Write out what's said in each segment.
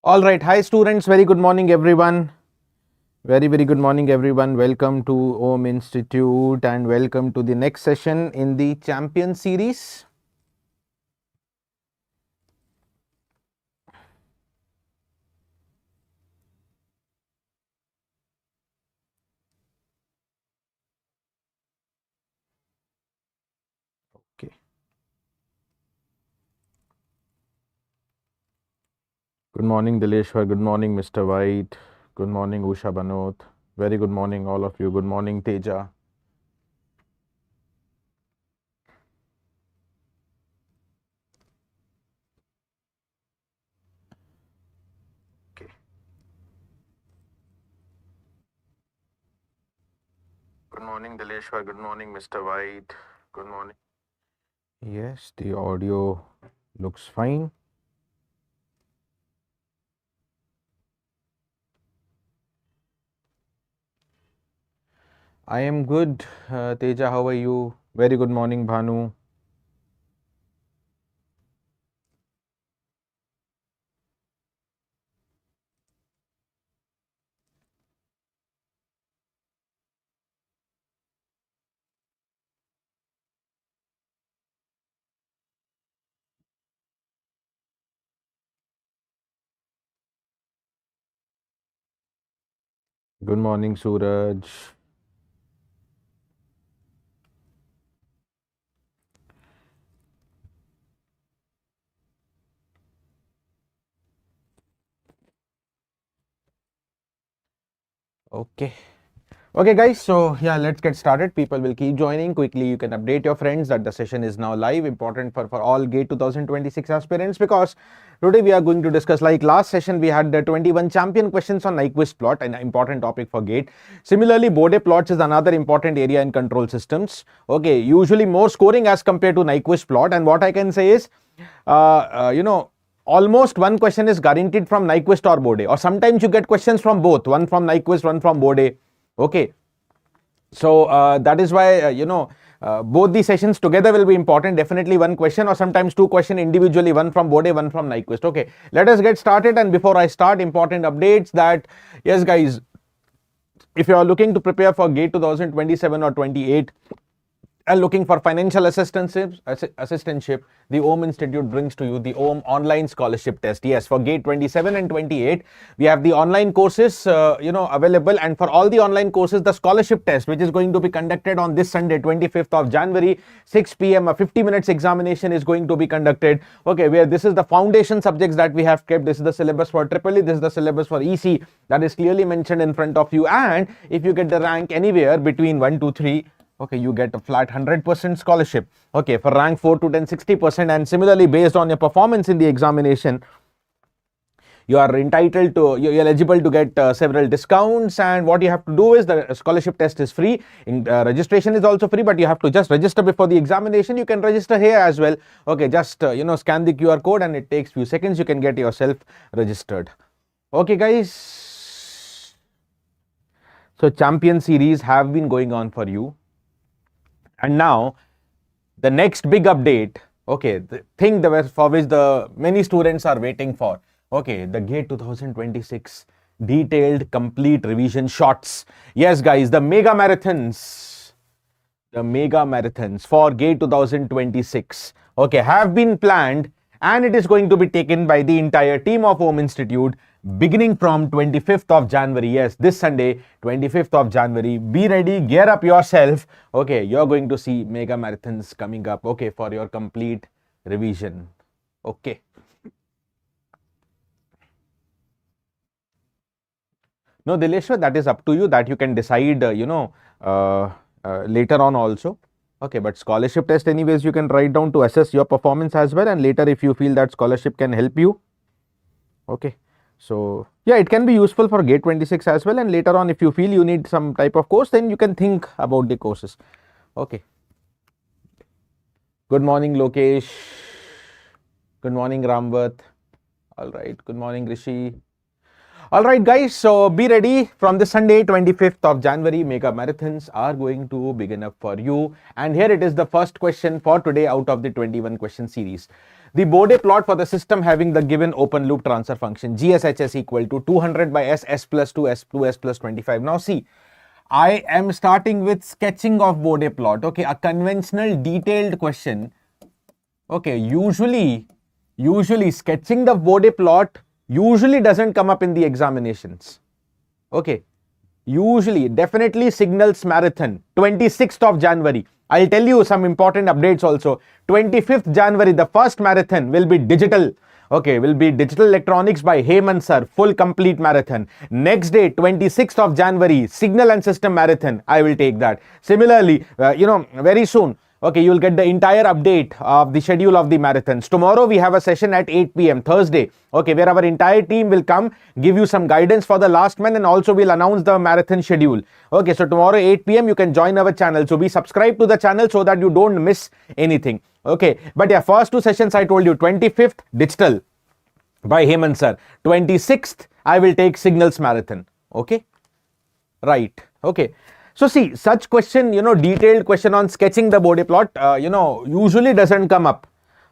All right. Hi, students. Very good morning, everyone. Very good morning, everyone. Welcome to Om Institute and welcome to the next session in the Champion series. Okay. Good morning, Dileshwar. Good morning, Mr. White. Good morning, Usha Banot. Very good morning, all of you. Good morning, Teja. Okay. Good morning, Dileshwar. Good morning, Mr. White. Good morning. Yes, the audio looks fine. I am good. Teja, how are you? Very good morning, Bhanu. Good morning, Suraj. Okay. Okay, guys. So, yeah, let's get started. People will keep joining. Quickly, you can update your friends that the session is now live. Important for all GATE 2026 aspirants because today we are going to discuss, like last session, we had the 21 champion questions on Nyquist plot, an important topic for GATE. Similarly, Bode plots is another important area in control systems. Okay, usually more scoring as compared to Nyquist plot. And what I can say is, almost one question is guaranteed from Nyquist or Bode, or sometimes you get questions from both, one from Nyquist, one from Bode. Okay, so that is why both the sessions together will be important. Definitely one question or sometimes two questions individually, one from Bode, one from Nyquist. Okay, let us get started. And before I start, important updates that, yes guys, if you are looking to prepare for GATE 2027 or 28 and looking for financial assistantship, the OM Institute brings to you the OM online scholarship test. Yes, for GATE 27 and 28, we have the online courses, available. And for all the online courses, the scholarship test, which is going to be conducted on this Sunday, 25th of January, 6 p.m. A 50 minutes examination is going to be conducted. Okay, where this is the foundation subjects that we have kept. This is the syllabus for Triple E. This is the syllabus for EC that is clearly mentioned in front of you. And if you get the rank anywhere between 1 to 3, okay, you get a flat 100% scholarship. Okay, for rank 4 to 10, 60%. And similarly, based on your performance in the examination, you are entitled to, you're eligible to get several discounts. And what you have to do is, the scholarship test is free. Registration is also free, but you have to just register before the examination. You can register here as well. Okay, just scan the QR code and it takes few seconds. You can get yourself registered. Okay, guys. So champion series have been going on for you. And now the next big update, okay, the thing for which the many students are waiting for, okay, the GATE 2026 detailed complete revision shots. Yes, guys, the mega marathons for GATE 2026, okay, have been planned, and it is going to be taken by the entire team of Home Institute beginning from 25th of January. Yes, this Sunday, 25th of January. Be ready, gear up yourself. Okay, you're going to see mega marathons coming up, okay, for your complete revision. Okay. No, Dileshwar, that is up to you, that you can decide, later on also. Okay, but scholarship test anyways, you can write down to assess your performance as well. And later, if you feel that scholarship can help you, okay. So yeah, it can be useful for GATE 26 as well. And later on, if you feel you need some type of course, then you can think about the courses. Okay. Good morning, Lokesh. Good morning, Ramvat. All right. Good morning, Rishi. Alright guys, so be ready. From this Sunday 25th of January, mega marathons are going to begin up for you. And here it is, the first question for today out of the 21 question series. The Bode plot for the system having the given open loop transfer function GSHS equal to 200 by S plus 2, S2, S plus 25. Now see, I am starting with sketching of Bode plot. Okay, a conventional detailed question. Okay, usually sketching the Bode plot usually doesn't come up in the examinations. Okay, usually, definitely signals marathon, 26th of January. I'll tell you some important updates also. 25th January, the first marathon will be digital. Okay, will be digital electronics by Hemant sir, full complete marathon. Next day, 26th of January, signal and system marathon. I will take that. Similarly, very soon, okay, you will get the entire update of the schedule of the marathons. Tomorrow we have a session at 8 p.m. Thursday, okay, where our entire team will come, give you some guidance for the last man, and also we'll announce the marathon schedule. Okay, so tomorrow 8 p.m. you can join our channel. So be subscribed to the channel so that you don't miss anything. Okay, but yeah, first two sessions I told you, 25th digital by Hemant sir. 26th I will take signals marathon. Okay, right. Okay. So see, such question, detailed question on sketching the Bode plot, usually doesn't come up.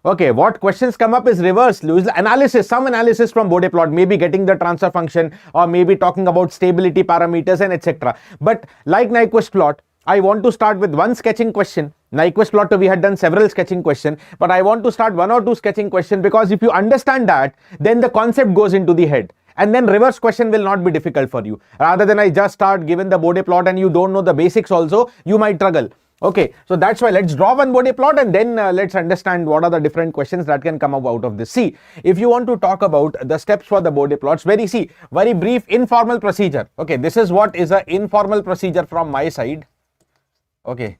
Okay, what questions come up is reverse analysis, some analysis from Bode plot, maybe getting the transfer function or maybe talking about stability parameters and etc. But like Nyquist plot, I want to start with one sketching question. Nyquist plot, we had done several sketching questions, but I want to start one or two sketching questions because if you understand that, then the concept goes into the head. And then reverse question will not be difficult for you. Rather than I just start given the Bode plot and you don't know the basics also, you might struggle. Okay, so that's why let's draw one Bode plot and then let's understand what are the different questions that can come up out of this. See, if you want to talk about the steps for the Bode plots, very brief informal procedure. Okay, this is what is an informal procedure from my side. Okay.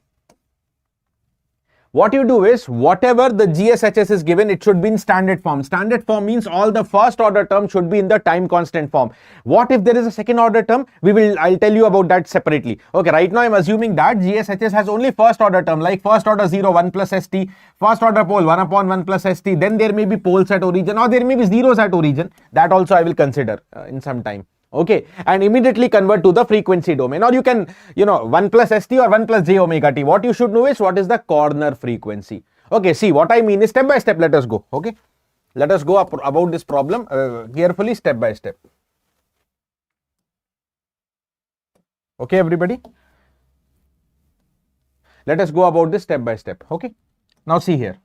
What you do is, whatever the GSHS is given, it should be in standard form. Standard form means all the first order terms should be in the time constant form. What if there is a second order term? I'll tell you about that separately. Okay, right now I'm assuming that GSHS has only first order term, like first order 0, 1 plus ST, first order pole 1 upon 1 plus ST, then there may be poles at origin or there may be zeros at origin. That also I will consider in some time. Okay, and immediately convert to the frequency domain, or you can, 1 plus ST or 1 plus j omega t. What you should know is what is the corner frequency. Okay, see what I mean is step by step. Let us go. Okay, let us go about this problem carefully, step by step. Okay, everybody, let us go about this step by step. Okay, now see here.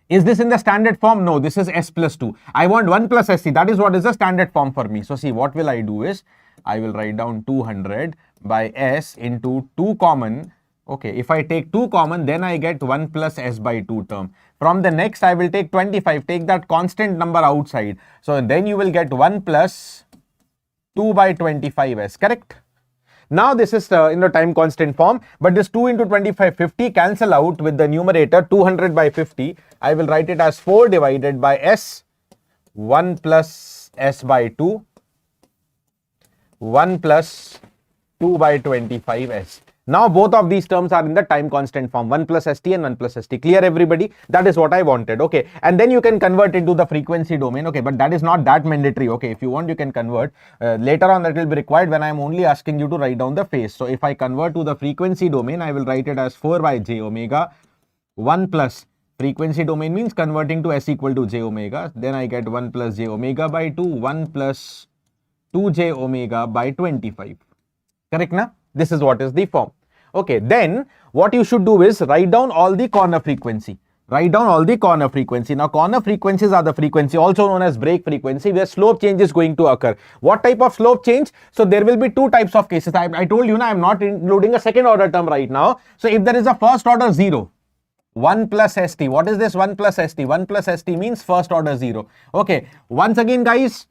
Is this in the standard form? No, this is S plus 2. I want 1 plus SC. That is what is the standard form for me. So see, what will I do is, I will write down 200 by S into 2 common. Okay, if I take 2 common, then I get 1 plus S by 2 term. From the next, I will take 25. Take that constant number outside. So then you will get 1 plus 2 by 25S, correct? Now this is in the time constant form, but this 2 into 25, 50 cancel out with the numerator 200 by 50. I will write it as 4 divided by S, 1 plus S by 2, 1 plus 2 by 25S. Now both of these terms are in the time constant form, 1 plus ST and 1 plus ST. Clear, everybody? That is what I wanted. Okay, and then you can convert into the frequency domain. Okay, but that is not that mandatory. Okay, if you want, you can convert. Later on that will be required when I am only asking you to write down the phase. So if I convert to the frequency domain, I will write it as 4 by j omega, 1 plus frequency domain means converting to S equal to j omega. Then I get 1 plus j omega by 2, 1 plus 2j omega by 25. Correct na? This is what is the form. Okay, then what you should do is write down all the corner frequency. Write down all the corner frequency. Now, corner frequencies are the frequency also known as break frequency, where slope change is going to occur. What type of slope change? So there will be two types of cases. I told you now, I am not including a second order term right now. So if there is a first order 0, 1 plus ST. What is this 1 plus ST? 1 plus ST means first order 0. Okay, once again guys,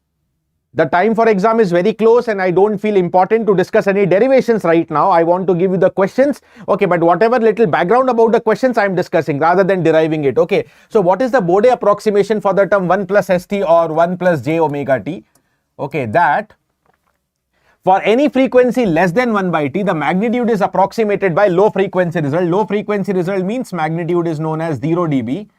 the time for exam is very close and I don't feel important to discuss any derivations right now. I want to give you the questions. Okay, but whatever little background about the questions I am discussing rather than deriving it. Okay, so what is the Bode approximation for the term 1 plus ST or 1 plus j omega t? Okay, that for any frequency less than 1 by t, the magnitude is approximated by low frequency result. Low frequency result means magnitude is known as 0 dB.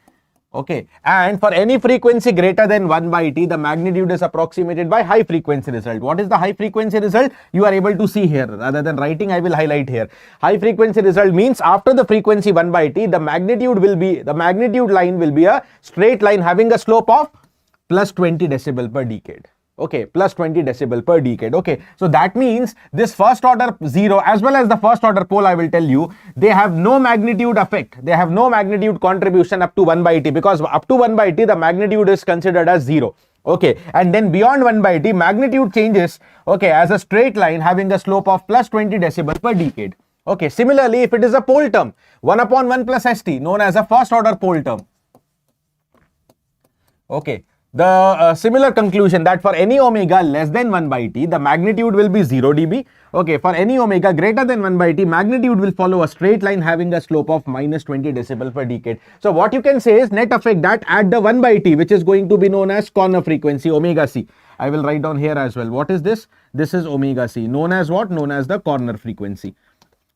Okay, and for any frequency greater than 1 by t, the magnitude is approximated by high frequency result. What is the high frequency result? You are able to see here. Rather than writing, I will highlight here. High frequency result means after the frequency 1 by t, the magnitude line will be a straight line having a slope of plus 20 decibel per decade. Okay, plus 20 decibel per decade. Okay, so that means this first order 0 as well as the first order pole, I will tell you, they have no magnitude effect. They have no magnitude contribution up to 1 by t, because up to 1 by t, the magnitude is considered as 0. Okay, and then beyond 1 by t, magnitude changes, okay, as a straight line having a slope of plus 20 decibel per decade. Okay, similarly, if it is a pole term, 1 upon 1 plus st, known as a first order pole term. Okay, the similar conclusion that for any omega less than 1 by t, the magnitude will be 0 dB. Okay, for any omega greater than 1 by t, magnitude will follow a straight line having a slope of minus 20 decibel per decade. So what you can say is net effect that at the 1 by t, which is going to be known as corner frequency, omega c. I will write down here as well. What is this? This is omega c, known as what? Known as the corner frequency.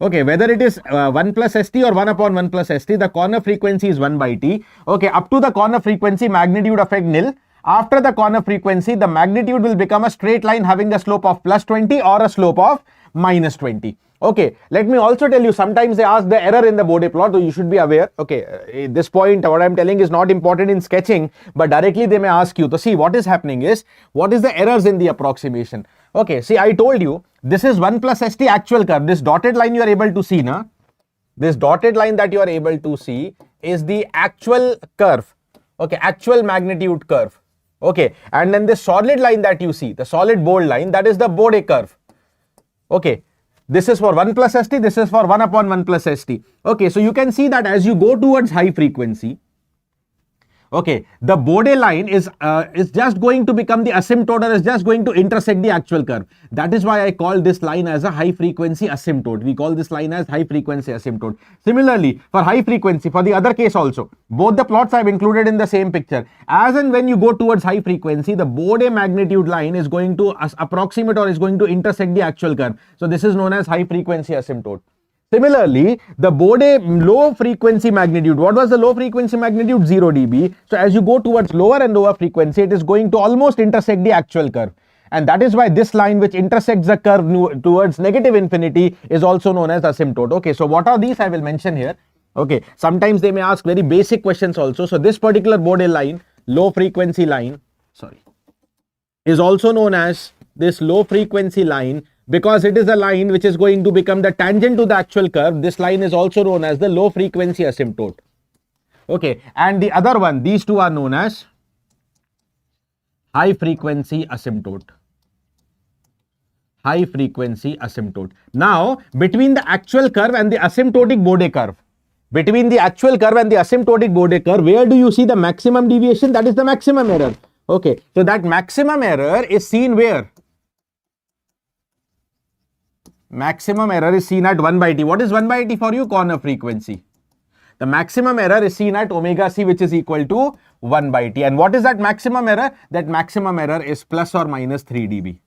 Okay, whether it is 1 plus st or 1 upon 1 plus st, the corner frequency is 1 by t. Okay, up to the corner frequency, magnitude effect nil. After the corner frequency, the magnitude will become a straight line having a slope of plus 20 or a slope of minus 20. Okay, let me also tell you, sometimes they ask the error in the Bode plot, so you should be aware. Okay, at this point, what I am telling is not important in sketching, but directly they may ask you. So see, what is happening is, what is the errors in the approximation? Okay, see, I told you, this is 1 plus st actual curve. This dotted line you are able to see, na? This dotted line that you are able to see is the actual curve. Okay, actual magnitude curve. Okay, and then this solid line that you see, the solid bold line, that is the Bode curve. Okay, this is for 1 plus st, this is for 1 upon 1 plus st. Okay, so you can see that as you go towards high frequency, okay, the Bode line is just going to become the asymptote, or is just going to intersect the actual curve. That is why I call this line as a high frequency asymptote. We call this line as high frequency asymptote. Similarly, for high frequency, for the other case also, both the plots I have included in the same picture. As and when you go towards high frequency, the Bode magnitude line is going to approximate or is going to intersect the actual curve. So this is known as high frequency asymptote. Similarly, the Bode low frequency magnitude, what was the low frequency magnitude? 0 dB. So as you go towards lower and lower frequency, it is going to almost intersect the actual curve. And that is why this line which intersects the curve towards negative infinity is also known as asymptote. Okay, so what are these? I will mention here. Okay, sometimes they may ask very basic questions also. So this particular Bode line, low frequency line, is also known as this low frequency line, because it is a line which is going to become the tangent to the actual curve. This line is also known as the low frequency asymptote. Okay, and the other one, these two are known as high frequency asymptote. High frequency asymptote. Now, between the actual curve and the asymptotic Bode curve, between the actual curve and the asymptotic Bode curve, where do you see the maximum deviation? That is the maximum error. Okay, so that maximum error is seen where? Maximum error is seen at 1 by t. What is 1 by t for you? Corner frequency. The maximum error is seen at omega c, which is equal to 1 by t. And what is that maximum error? That maximum error is plus or minus 3 dB.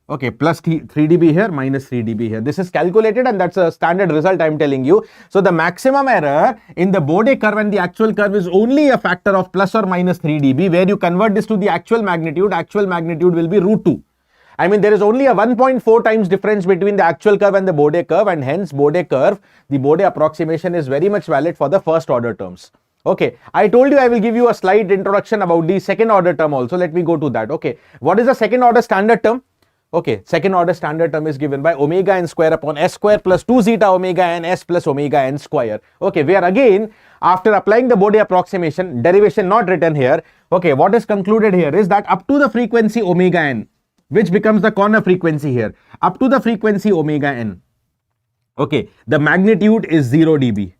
Okay, plus 3 dB here, minus 3 dB here. This is calculated and that's a standard result I am telling you. So the maximum error in the Bode curve and the actual curve is only a factor of plus or minus 3 dB. Where you convert this to the actual magnitude will be root 2. I mean, there is only a 1.4 times difference between the actual curve and the Bode curve, and hence Bode curve, the Bode approximation is very much valid for the first order terms. Okay, I told you I will give you a slight introduction about the second order term also. Let me go to that. Okay, what is the second order standard term? Okay, second order standard term is given by omega n square upon s square plus 2 zeta omega n s plus omega n square. Okay, where again, after applying the Bode approximation, derivation not written here. Okay, what is concluded here is that up to the frequency omega n, which becomes the corner frequency here, up to the frequency omega n, okay, the magnitude is 0 dB.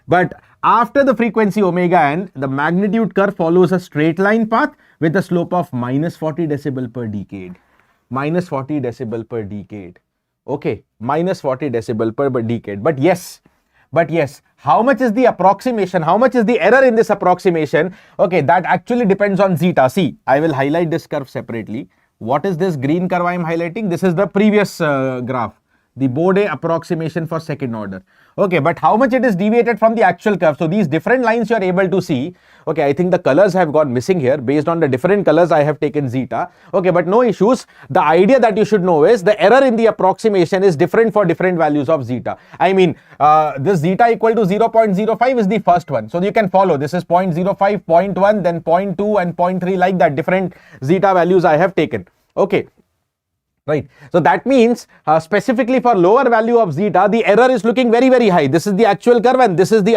But after the frequency omega n, the magnitude curve follows a straight line path with a slope of minus 40 decibel per decade. Minus 40 decibel per decade. Okay, minus 40 decibel per decade. But yes, how much is the approximation? How much is the error in this approximation? Okay, that actually depends on zeta. See, I will highlight this curve separately. What is this green curve I am highlighting? This is the previous graph. the Bode approximation for second order. Okay, but how much it is deviated from the actual curve? So these different lines you are able to see. Okay, I think the colors have gone missing here. Based on the different colors, I have taken zeta. Okay, but no issues. The idea that you should know is the error in the approximation is different for different values of zeta. I mean, this zeta equal to 0.05 is the first one. So you can follow. This is 0.05, 0.1, then 0.2 and 0.3, like that. Different zeta values I have taken. Okay. Right. So that means specifically for lower value of zeta, the error is looking very, very high. This is the actual curve and this is the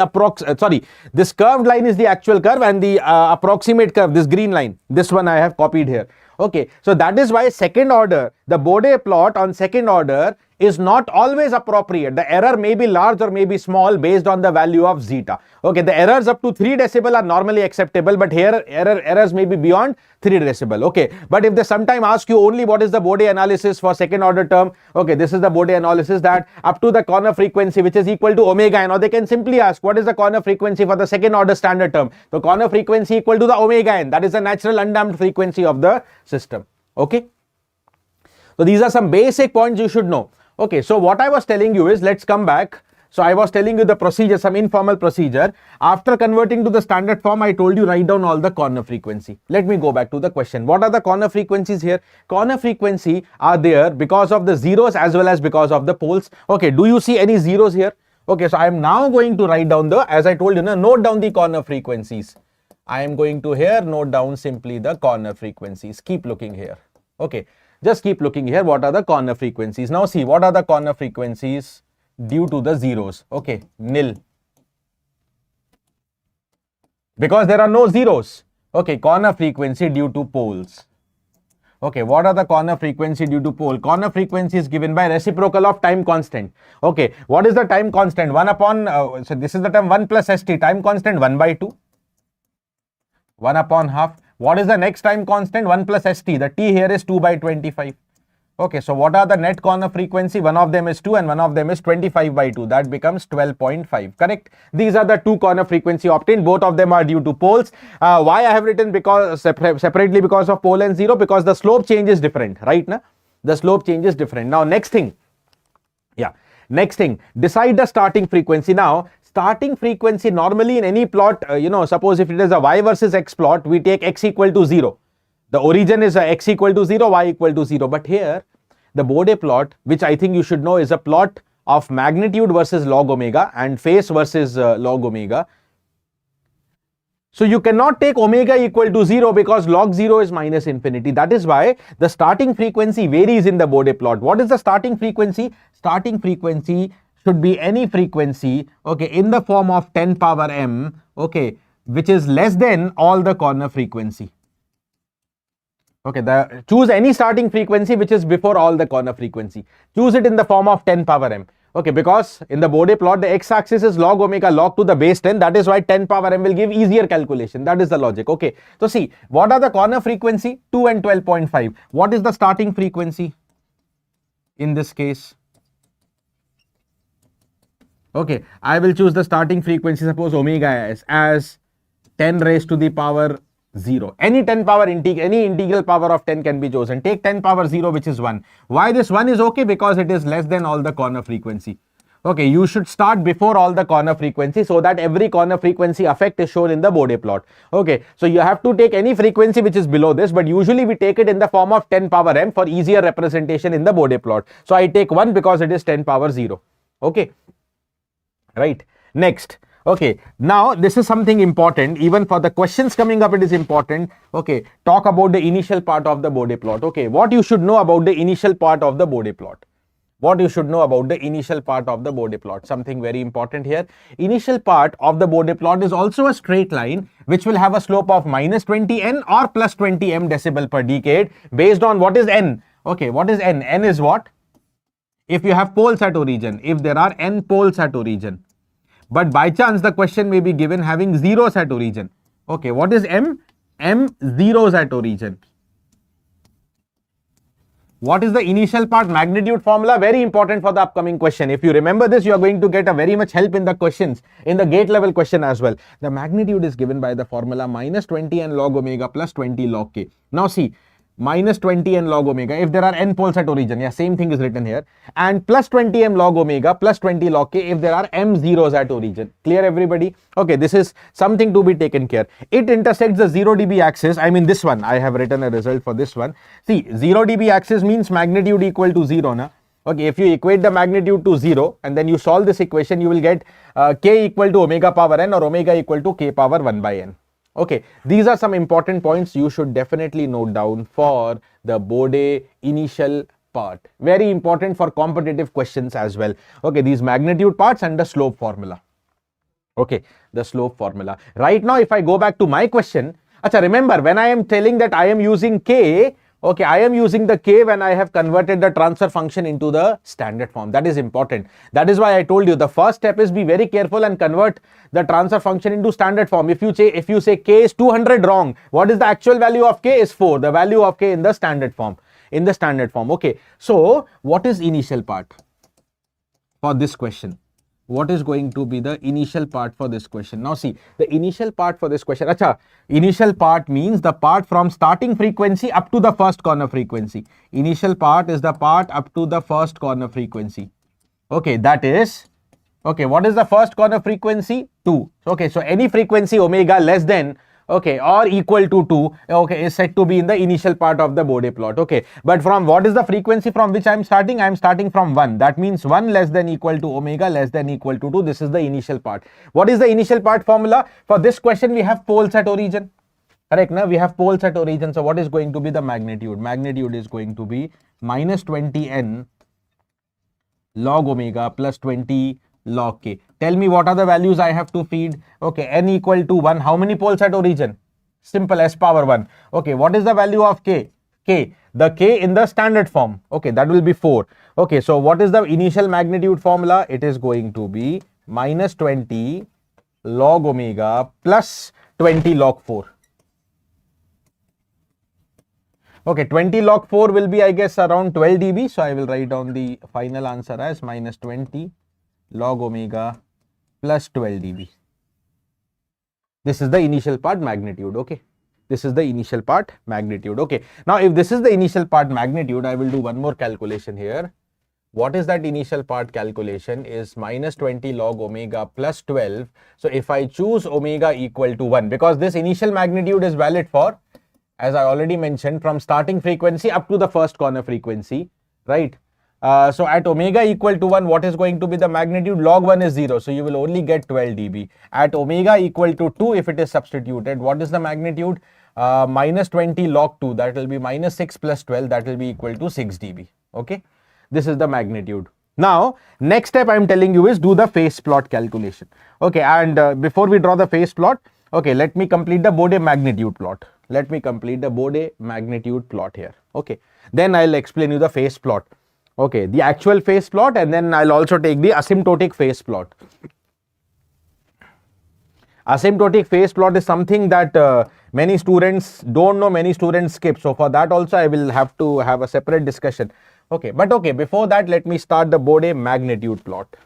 this curved line is the actual curve and the approximate curve, this green line, this one I have copied here. Okay. So that is why second order, the Bode plot on second order is not always appropriate. The error may be large or may be small based on the value of zeta. Okay, the errors up to 3 decibel are normally acceptable, but here errors may be beyond 3 decibel. Okay, but if they sometime ask you only what is the Bode analysis for second order term, okay, this is the Bode analysis that up to the corner frequency which is equal to omega n, or they can simply ask what is the corner frequency for the second order standard term. The corner frequency equal to the omega n, that is the natural undamped frequency of the system. Okay, so these are some basic points you should know. Okay, so what I was telling you is, let's come back. So I was telling you the procedure, some informal procedure. After converting to the standard form, I told you write down all the corner frequency. Let me go back to the question. What are the corner frequencies here? Corner frequency are there because of the zeros as well as because of the poles. Okay, do you see any zeros here? Okay, so I am now going to write down the, as I told you, note down the corner frequencies. I am going to here note down simply the corner frequencies. Keep looking here. Okay. Just keep looking here. What are the corner frequencies? Now see, what are the corner frequencies due to the zeros? Okay, nil. Because there are no zeros. Okay, corner frequency due to poles. Okay, what are the corner frequency due to pole? Corner frequency is given by reciprocal of time constant. Okay, what is the time constant? 1 upon, so this is the term 1 plus st, time constant 1 by 2. 1 upon half. What is the next time constant? 1 plus st. The t here is 2 by 25. Okay, so what are the net corner frequency? One of them is 2 and one of them is 25 by 2. That becomes 12.5. Correct? These are the two corner frequency obtained. Both of them are due to poles. Why I have written because separately because of pole and zero? Because the slope change is different, right? Na? The slope change is different. Now, next thing. Yeah. Next thing. Decide the starting frequency. Now, starting frequency normally in any plot, suppose if it is a y versus x plot, we take x equal to 0. The origin is a x equal to 0, y equal to 0. But here, the Bode plot, which I think you should know, is a plot of magnitude versus log omega and phase versus log omega. So you cannot take omega equal to 0 because log 0 is minus infinity. That is why the starting frequency varies in the Bode plot. What is the starting frequency? Starting frequency should be any frequency, okay, in the form of 10 power m, okay, which is less than all the corner frequency. Okay, choose any starting frequency which is before all the corner frequency. Choose it in the form of 10 power m. Okay, because in the Bode plot, the x-axis is log omega log to the base 10. That is why 10 power m will give easier calculation. That is the logic. Okay, so see, what are the corner frequency? 2 and 12.5. What is the starting frequency in this case? Okay, I will choose the starting frequency, suppose omega as 10 raised to the power 0. Any 10 power any integral power of 10 can be chosen. Take 10 power 0, which is 1. Why this 1 is okay? Because it is less than all the corner frequency. Okay, you should start before all the corner frequency so that every corner frequency effect is shown in the Bode plot. Okay, so you have to take any frequency which is below this, but usually we take it in the form of 10 power m for easier representation in the Bode plot. So I take 1 because it is 10 power 0. Okay. Right. Next. Okay. Now this is something important. Even for the questions coming up, it is important. Okay. Talk about the initial part of the Bode plot. Okay. What you should know about the initial part of the Bode plot. What you should know about the initial part of the Bode plot. Something very important here. Initial part of the Bode plot is also a straight line which will have a slope of minus 20n or plus 20 m decibel per decade based on what is n. Okay. What is n? N is what? If you have poles at origin, if there are n poles at origin, but by chance the question may be given having zeros at origin. Okay, what is m? M zeros at origin. What is the initial part magnitude formula? Very important for the upcoming question. If you remember this, you are going to get a very much help in the questions, in the gate level question as well. The magnitude is given by the formula minus 20 n log omega plus 20 log k. Now see, minus 20n log omega if there are n poles at origin. Yeah, same thing is written here. And plus 20m log omega plus 20 log k if there are m zeros at origin. Clear, everybody? Okay, this is something to be taken care. It intersects the 0 dB axis. I mean this one. I have written a result for this one. See, 0 dB axis means magnitude equal to 0. Na? Okay, if you equate the magnitude to 0 and then you solve this equation, you will get k equal to omega power n or omega equal to k power 1 by n. Okay, these are some important points you should definitely note down for the Bode initial part. Very important for competitive questions as well. Okay, these magnitude parts and the slope formula. Okay, the slope formula. Right now, if I go back to my question, acha, remember when I am telling that I am using k, okay, I am using the k when I have converted the transfer function into the standard form. That is important. That is why I told you the first step is be very careful and convert the transfer function into standard form. If you say k is 200, wrong. What is the actual value of k? Is 4. The value of k in the standard form. Okay. So what is initial part for this question? What is going to be the initial part for this question? Now see, the initial part for this question, acha, initial part means the part from starting frequency up to the first corner frequency. Initial part is the part up to the first corner frequency. Okay, that is, okay, what is the first corner frequency? 2. Okay, so any frequency omega less than, okay, or equal to 2, okay, is said to be in the initial part of the Bode plot. Okay, but from what is the frequency from which I am starting? I am starting from 1. That means 1 less than equal to omega less than equal to 2. This is the initial part. What is the initial part formula? For this question, we have poles at origin. Correct, now we have poles at origin. So what is going to be the magnitude? Magnitude is going to be minus 20n log omega plus 20 log k. Tell me what are the values I have to feed. Okay, n equal to 1. How many poles at origin? Simple, s power 1. Okay, what is the value of k? K. The k in the standard form. Okay, that will be 4. Okay, so what is the initial magnitude formula? It is going to be minus 20 log omega plus 20 log 4. Okay, 20 log 4 will be, I guess, around 12 dB. So I will write down the final answer as minus 20 log omega plus 12 dB. This is the initial part magnitude. Okay, this is the initial part magnitude. Okay, now if this is the initial part magnitude, I will do one more calculation here. What is that initial part calculation? Is minus 20 log omega plus 12. So if I choose omega equal to 1, because this initial magnitude is valid for, as I already mentioned, from starting frequency up to the first corner frequency, right? So at omega equal to 1, what is going to be the magnitude? Log 1 is 0, so you will only get 12 dB. At omega equal to 2, if it is substituted, what is the magnitude? Minus 20 log 2, that will be minus 6 plus 12, that will be equal to 6 dB. Okay, this is the magnitude. Now, next step I am telling you is do the phase plot calculation. Okay, and before we draw the phase plot, okay, let me complete the Bode magnitude plot. Let me complete the Bode magnitude plot here. Okay, then I'll explain you the phase plot. Okay, the actual phase plot, and then I'll also take the asymptotic phase plot. Asymptotic phase plot is something that many students don't know, many students skip. So for that also I will have to have a separate discussion. Okay, but okay, before that, let me start the Bode magnitude plot.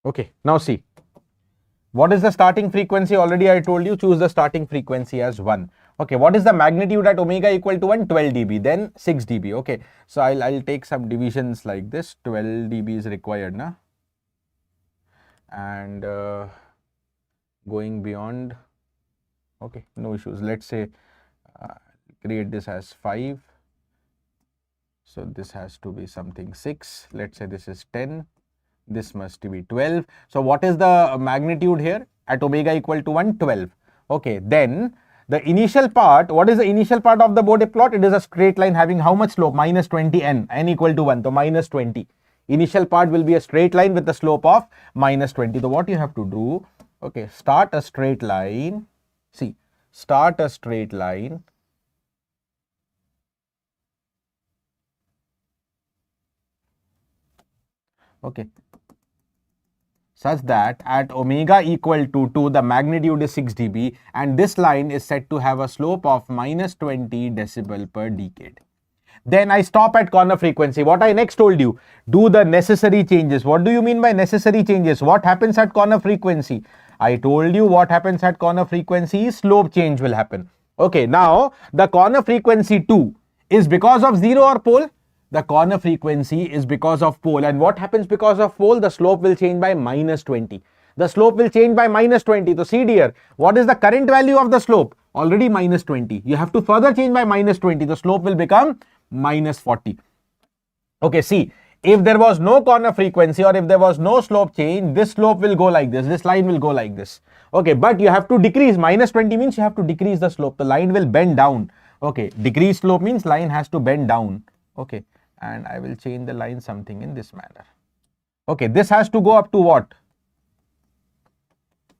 Okay, now see, what is the starting frequency? Already I told you, choose the starting frequency as 1. Okay, what is the magnitude at omega equal to 1? 12 dB, then 6 dB. Okay, so I'll take some divisions like this. 12 dB is required, na? And going beyond, okay, no issues. Let's say create this as 5. So this has to be something 6. Let's say this is 10. This must be 12. So what is the magnitude here? At omega equal to 1, 12. Okay, then the initial part, what is the initial part of the Bode plot? It is a straight line having how much slope? Minus 20n, n equal to 1, so minus 20. Initial part will be a straight line with the slope of minus 20. So what you have to do, okay, start a straight line. See, start a straight line. Okay, such that at omega equal to 2, the magnitude is 6 dB, and this line is said to have a slope of minus 20 decibel per decade. Then I stop at corner frequency. What I next told you, do the necessary changes. What do you mean by necessary changes? What happens at corner frequency? I told you what happens at corner frequency is slope change will happen. Okay, now the corner frequency 2 is because of 0 or pole. The corner frequency is because of pole. And what happens because of pole? The slope will change by minus 20. The slope will change by minus 20. So see dear, what is the current value of the slope? Already minus 20. You have to further change by minus 20. The slope will become minus 40. Okay, see, if there was no corner frequency or if there was no slope change, this slope will go like this. This line will go like this. Okay, but you have to decrease. Minus 20 means you have to decrease the slope. The line will bend down. Okay, decrease slope means line has to bend down. Okay, and I will change the line something in this manner. Okay, this has to go up to what?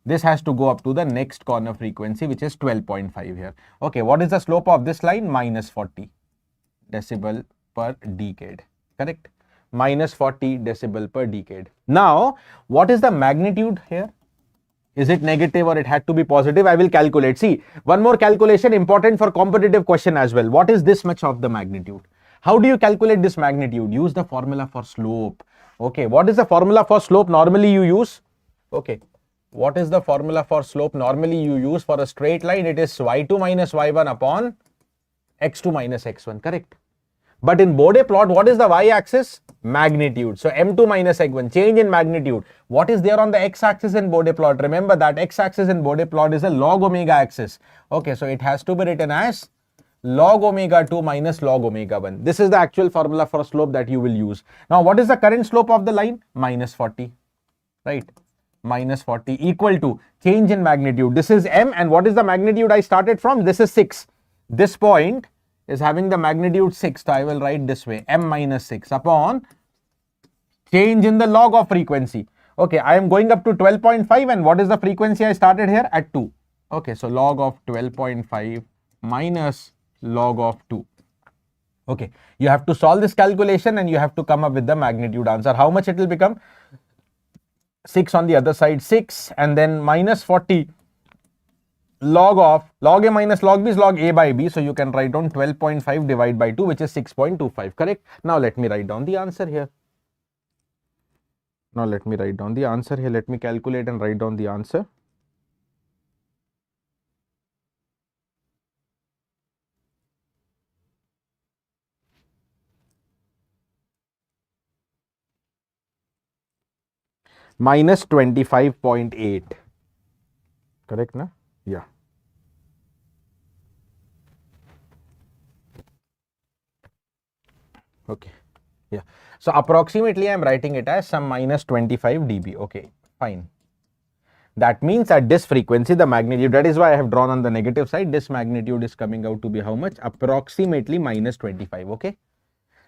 This has to go up to the next corner frequency, which is 12.5 here. Okay, what is the slope of this line? Minus 40 decibel per decade. Correct? Minus 40 decibel per decade. Now, what is the magnitude here? Is it negative or it had to be positive? I will calculate. See, one more calculation important for competitive question as well. What is this much of the magnitude? How do you calculate this magnitude? Use the formula for slope. Okay, what is the formula for slope normally you use? Okay, what is the formula for slope normally you use for a straight line? It is y2 minus y1 upon x2 minus x1, correct? But in Bode plot, what is the y-axis? Magnitude. So m2 minus x1, change in magnitude. What is there on the x-axis in Bode plot? Remember that x-axis in Bode plot is a log omega axis. Okay, so it has to be written as log omega 2 minus log omega 1. This is the actual formula for slope that you will use. Now, what is the current slope of the line? Minus 40, right? Minus 40 equal to change in magnitude. This is m, and what is the magnitude I started from? This is 6. This point is having the magnitude 6. So I will write this way, m minus 6 upon change in the log of frequency. Okay, I am going up to 12.5, and what is the frequency I started here? At 2. Okay, so log of 12.5 minus log of 2. Okay, you have to solve this calculation and you have to come up with the magnitude answer. How much it will become? 6 on the other side, 6, and then minus 40 log of log a minus log b is log a by b. So you can write down 12.5 divided by 2, which is 6.25, correct? Now let me write down the answer here. Let me calculate and write down the answer. Minus 25.8. Correct, na? Yeah. Okay. Yeah. So approximately I am writing it as some minus 25 dB. Okay, fine. That means at this frequency, the magnitude, that is why I have drawn on the negative side, this magnitude is coming out to be how much? Approximately minus 25. Okay.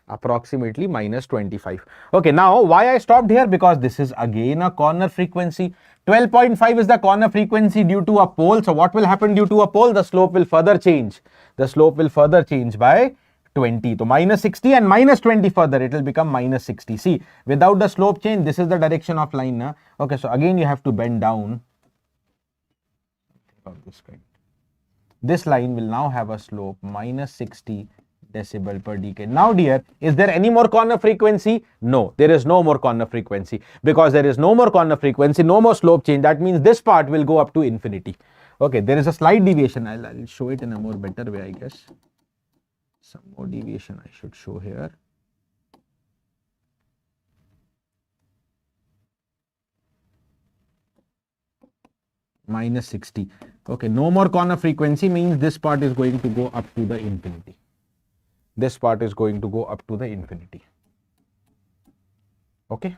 Approximately minus 25. Okay, now why I stopped here? Because this is again a corner frequency. 12.5 is the corner frequency due to a pole. So what will happen due to a pole? The slope will further change. The slope will further change by 20. So minus 60 and minus 20 further, it will become minus 60. See, without the slope change, this is the direction of line. Na? Okay, so again you have to bend down. Of this kind. This line will now have a slope minus 60 decibel per decade. Now dear, is there any more corner frequency? No, there is no more corner frequency. Because there is no more corner frequency, no more slope change. That means this part will go up to infinity. Okay, there is a slight deviation. I'll show it in a more better way, I guess. Some more deviation I should show here. Minus 60. Okay, no more corner frequency means this part is going to go up to the infinity. This part is going to go up to the infinity. Okay.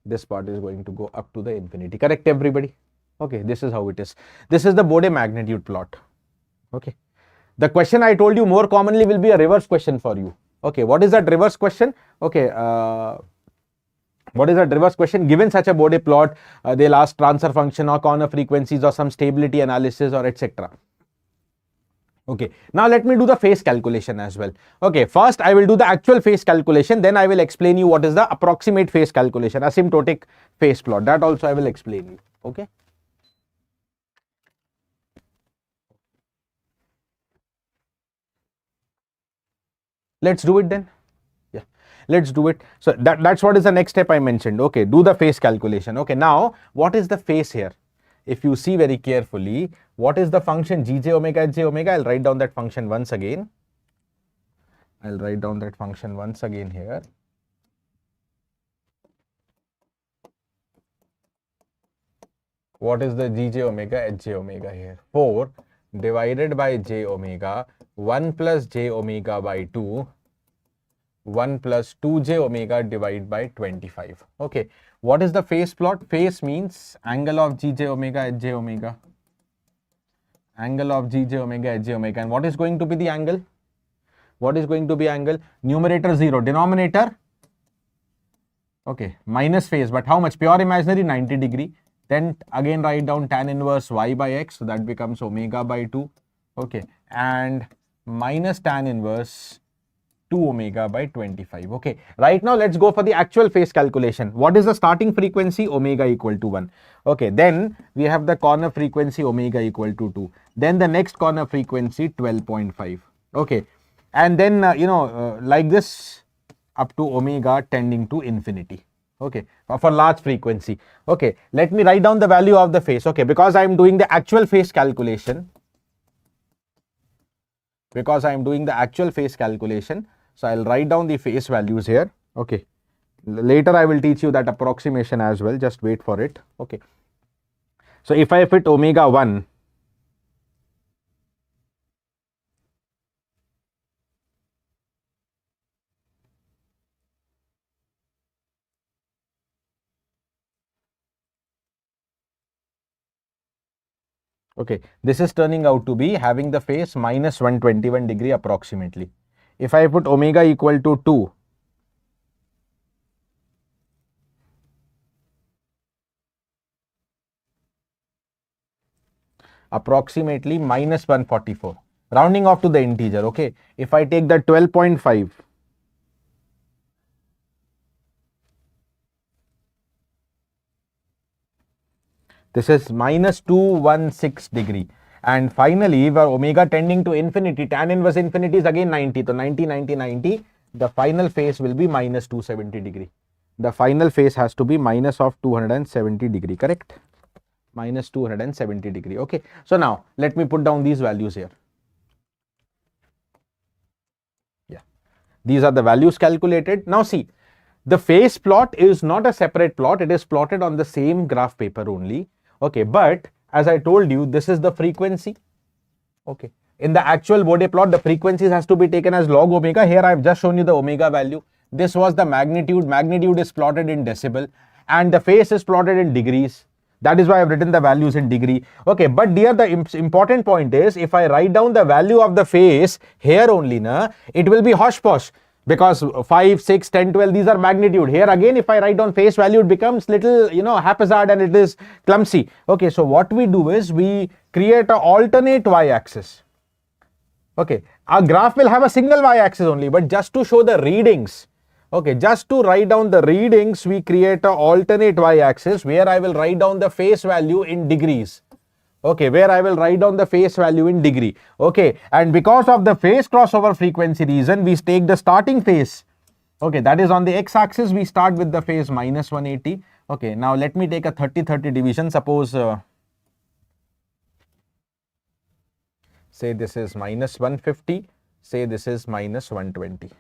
This part is going to go up to the infinity. Correct, everybody? Okay, this is how it is. This is the Bode magnitude plot. Okay. The question I told you more commonly will be a reverse question for you. Okay, what is that reverse question? Okay, what is that reverse question? Given such a Bode plot, they'll ask transfer function or corner frequencies or some stability analysis or etc. Okay, now let me do the phase calculation as well. Okay, first I will do the actual phase calculation, then I will explain you what is the approximate phase calculation, asymptotic phase plot. That also I will explain you. Okay. Let's do it then. Yeah, let's do it. So that's what is the next step I mentioned. Okay, do the phase calculation. Okay, now what is the phase here? If you see very carefully, what is the function gj omega hj omega? I'll write down that function once again. I'll write down that function once again here. What is the gj omega hj omega here? 4 divided by j omega, 1 plus j omega by 2, 1 plus 2j omega divided by 25. Okay, what is the phase plot? Phase means angle of gj omega hj omega. Angle of gj omega hj omega. And what is going to be the angle? What is going to be angle? Numerator 0, denominator, okay, minus phase, but how much? Pure imaginary, 90 degree. Then again write down tan inverse y by x, so that becomes omega by 2, okay, and minus tan inverse 2 omega by 25. Okay, right now let's go for the actual phase calculation. What is the starting frequency? Omega equal to 1. Okay, then we have the corner frequency omega equal to 2. Then the next corner frequency 12.5. Okay, and then like this up to omega tending to infinity. Okay, for large frequency. Okay, let me write down the value of the phase. Okay, because I am doing the actual phase calculation. So I'll write down the phase values here. Okay, later I will teach you that approximation as well. Just wait for it. Okay, so if I fit omega 1, okay, this is turning out to be having the phase minus 121 degree approximately. If I put omega equal to 2, approximately minus 144, rounding off to the integer. Okay, if I take the 12.5, this is minus 216 degree. And finally, where omega tending to infinity, tan inverse infinity is again 90. So 90, 90, 90, the final phase will be minus 270 degree. The final phase has to be minus of 270 degree, correct? Minus 270 degree. Okay, so now let me put down these values here. Yeah, these are the values calculated. Now see, the phase plot is not a separate plot. It is plotted on the same graph paper only. Okay, but as I told you, this is the frequency. Okay, in the actual Bode plot, the frequencies has to be taken as log omega. Here I have just shown you the omega value. This was the magnitude. Magnitude is plotted in decibel, and the phase is plotted in degrees. That is why I have written the values in degree. Okay, but dear, the important point is, if I write down the value of the phase here only, it will be hosh posh. Because 5, 6, 10, 12, these are magnitude. Here again, if I write down phase value, it becomes little, haphazard and it is clumsy. Okay, so what we do is we create an alternate y-axis. Okay, our graph will have a single y-axis only, but just to show the readings, okay, just to write down the readings, we create an alternate y-axis where I will write down the phase value in degrees. Okay, where I will write down the phase value in degree. Okay, and because of the phase crossover frequency reason, we take the starting phase. Okay, that is on the x-axis, we start with the phase minus 180. Okay, now let me take a 30-30 division. Suppose, say this is minus 150, say this is minus 120.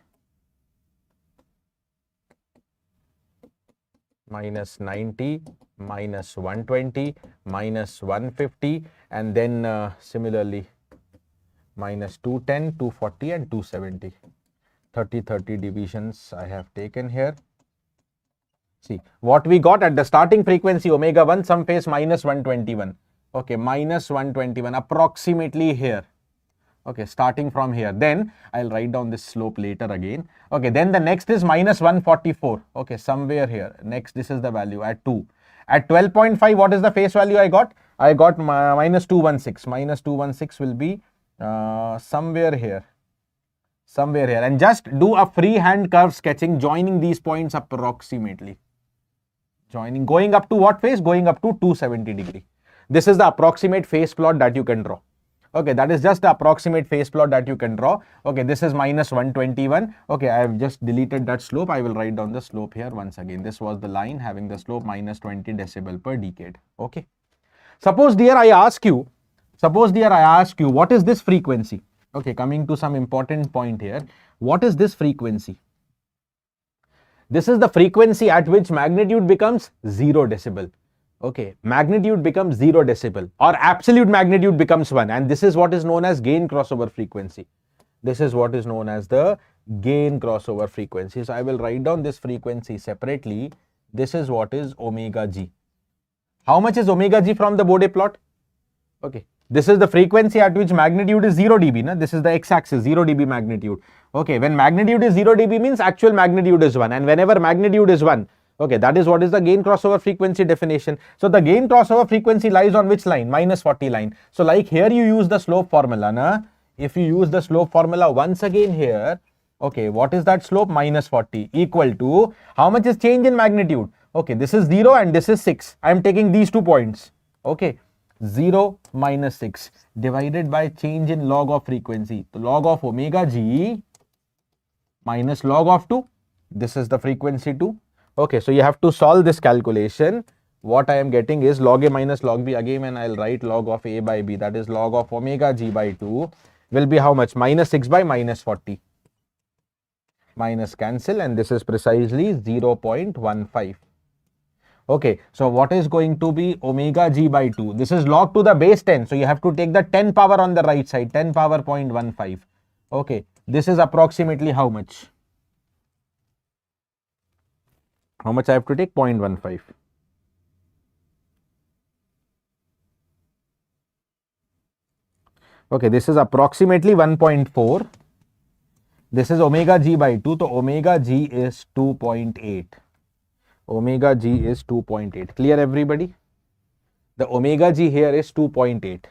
Minus 90, minus 120, minus 150, and then similarly minus 210, 240 and 270. 30-30 divisions I have taken here. See, what we got at the starting frequency omega 1, some phase minus 121. Okay, minus 121 approximately here. Okay, starting from here. Then I'll write down this slope later again. Okay, then the next is minus 144. Okay, somewhere here. Next, this is the value at 2. At 12.5, what is the phase value I got? I got minus 216. Minus 216 will be somewhere here. Somewhere here. And just do a freehand curve sketching, joining these points approximately. Joining, going up to what phase? Going up to 270 degree. This is the approximate phase plot that you can draw. Okay, that is just the approximate phase plot that you can draw. Okay, this is minus 121. Okay, I have just deleted that slope. I will write down the slope here once again. This was the line having the slope minus 20 decibel per decade. Okay. Suppose dear I ask you, what is this frequency? Okay, coming to some important point here. What is this frequency? This is the frequency at which magnitude becomes 0 decibel. Okay, magnitude becomes 0 decibel or absolute magnitude becomes 1, and this is what is known as gain crossover frequency. This is what is known as the gain crossover frequency. So I will write down this frequency separately. This is what is omega g. How much is omega g from the Bode plot? Okay, this is the frequency at which magnitude is 0 dB. Na? This is the x-axis, 0 dB magnitude. Okay, when magnitude is 0 dB means actual magnitude is 1, and whenever magnitude is 1, okay, that is what is the gain crossover frequency definition. So the gain crossover frequency lies on which line? Minus 40 line. So like here you use the slope formula. Na? If you use the slope formula once again here, okay, what is that slope? Minus 40 equal to, how much is change in magnitude? Okay, this is 0 and this is 6. I am taking these 2 points. Okay, 0 minus 6 divided by change in log of frequency. The log of omega g minus log of 2. This is the frequency 2. Okay, so you have to solve this calculation. What I am getting is log a minus log b again, and I'll write log of a by b, that is log of omega g by 2 will be how much? Minus 6 by minus 40. Minus cancel, and this is precisely 0.15. Okay, so what is going to be omega g by 2? This is log to the base 10. So you have to take the 10 power on the right side, 10 power 0.15. Okay, this is approximately how much? How much I have to take? 0.15. Okay, this is approximately 1.4. This is omega g by 2. So omega g is 2.8. Omega g is 2.8. Clear everybody? The omega g here is 2.8.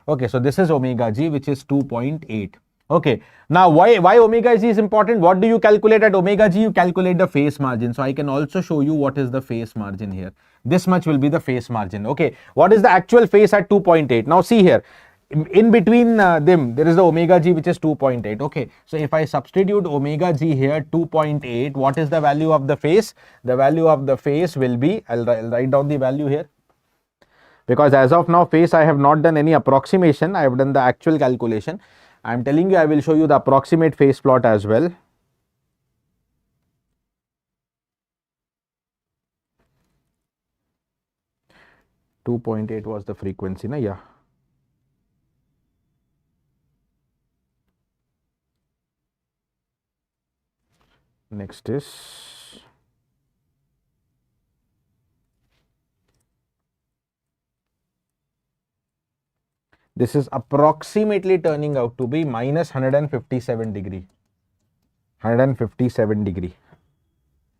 Okay, so this is omega g, which is 2.8. Okay, now why omega g is important? What do you calculate at omega g? You calculate the phase margin. So I can also show you what is the phase margin here. This much will be the phase margin. Okay, what is the actual phase at 2.8? Now see here, in between them there is the omega g, which is 2.8. okay, so if I substitute omega g here 2.8, what is the value of the phase? The value of the phase will be, I'll write down the value here, because as of now phase I have not done any approximation, I have done the actual calculation. I am telling you, I will show you the approximate phase plot as well. .8 was the frequency, na? Yeah. Next is this is approximately turning out to be minus 157 degree. 157 degree.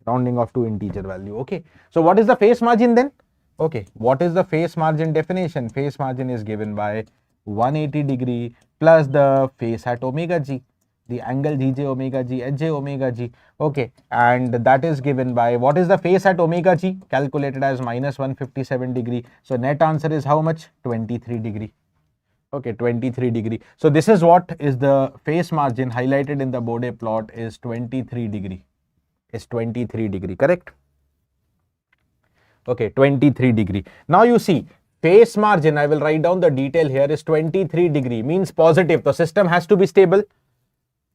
Rounding off to integer value. Okay. So what is the phase margin then? Okay. What is the phase margin definition? Phase margin is given by 180 degree plus the phase at omega g. The angle dj omega g, hj omega g. Okay. And that is given by, what is the phase at omega g? Calculated as minus 157 degree. So net answer is how much? 23 degree. Okay, 23 degree. So this is what is the phase margin highlighted in the Bode plot is 23 degree. Is 23 degree, correct? Okay, 23 degree. Now you see, phase margin, I will write down the detail here, is 23 degree, means positive. The system has to be stable.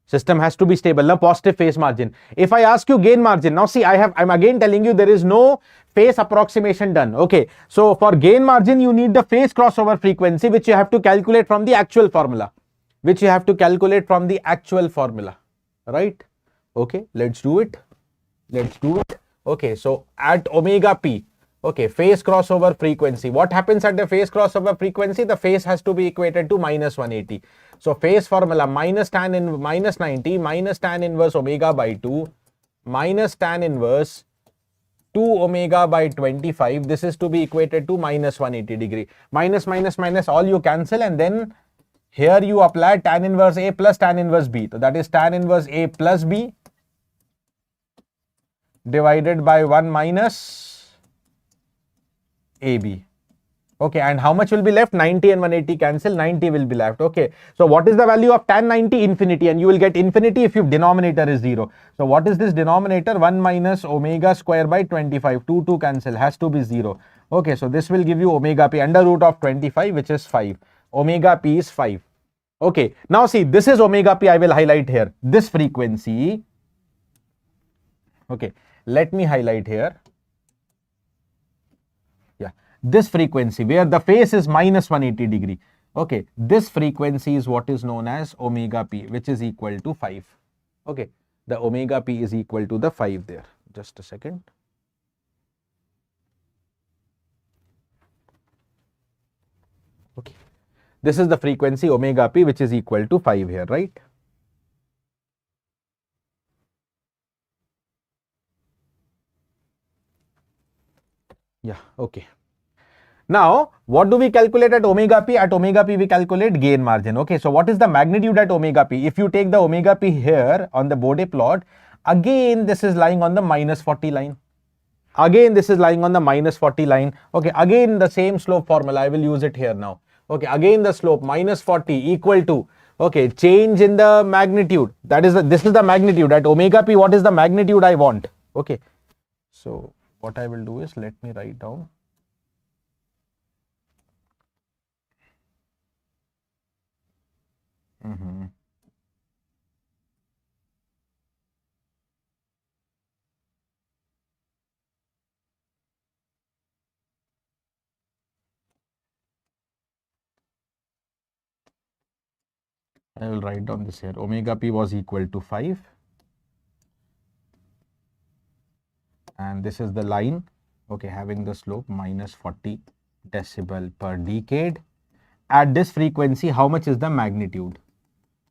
System has to be stable, now positive phase margin. If I ask you gain margin, now see, I'm again telling you there is no phase approximation done. Okay, so for gain margin, you need the phase crossover frequency, which you have to calculate from the actual formula. Right? Okay, let's do it. Okay, so at omega p, okay, phase crossover frequency. What happens at the phase crossover frequency? The phase has to be equated to minus 180. So phase formula minus 90 minus tan inverse omega by 2 minus tan inverse 2 omega by 25. This is to be equated to minus 180 degree. Minus all you cancel, and then here you apply tan inverse A plus tan inverse B. So that is tan inverse A plus B divided by 1 minus AB. Okay, and how much will be left? 90 and 180 cancel, 90 will be left. Okay, so what is the value of tan 90? Infinity, and you will get infinity if your denominator is 0. So what is this denominator? 1 minus omega square by 25, 2 cancel, has to be 0. Okay, so this will give you omega p under root of 25, which is 5. Omega p is 5. Okay, now see, this is omega p. I will highlight here this frequency. Okay, let me highlight here. Yeah, this frequency where the phase is minus 180 degree. Okay, this frequency is what is known as omega p, which is equal to 5. Okay, the omega p is equal to the 5 there. Just a second. Okay, this is the frequency omega p, which is equal to 5 here, right? Yeah, okay. Now, what do we calculate at omega p? At omega p, we calculate gain margin. Okay, so what is the magnitude at omega p? If you take the omega p here on the Bode plot, again, this is lying on the minus 40 line. Again, this is lying on the minus 40 line. Okay, again, the same slope formula. I will use it here now. Okay, again, the slope minus 40 equal to, okay, change in the magnitude. That is, this is the magnitude. At omega p, what is the magnitude I want? Okay, so what I will do is, let me write down. I will write down this here. Omega p was equal to 5. And this is the line, okay, having the slope minus 40 decibel per decade. At this frequency, how much is the magnitude?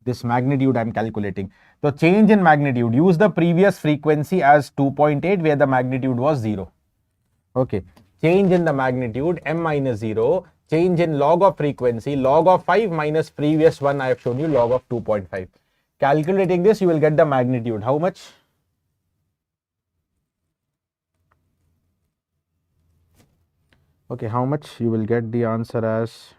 This magnitude I am calculating. So change in magnitude, use the previous frequency as 2.8 where the magnitude was 0. Okay, change in the magnitude m minus 0, change in log of frequency, log of 5 minus previous one I have shown you, log of 2.5. Calculating this, you will get the magnitude. How much? Okay, how much? You will get the answer as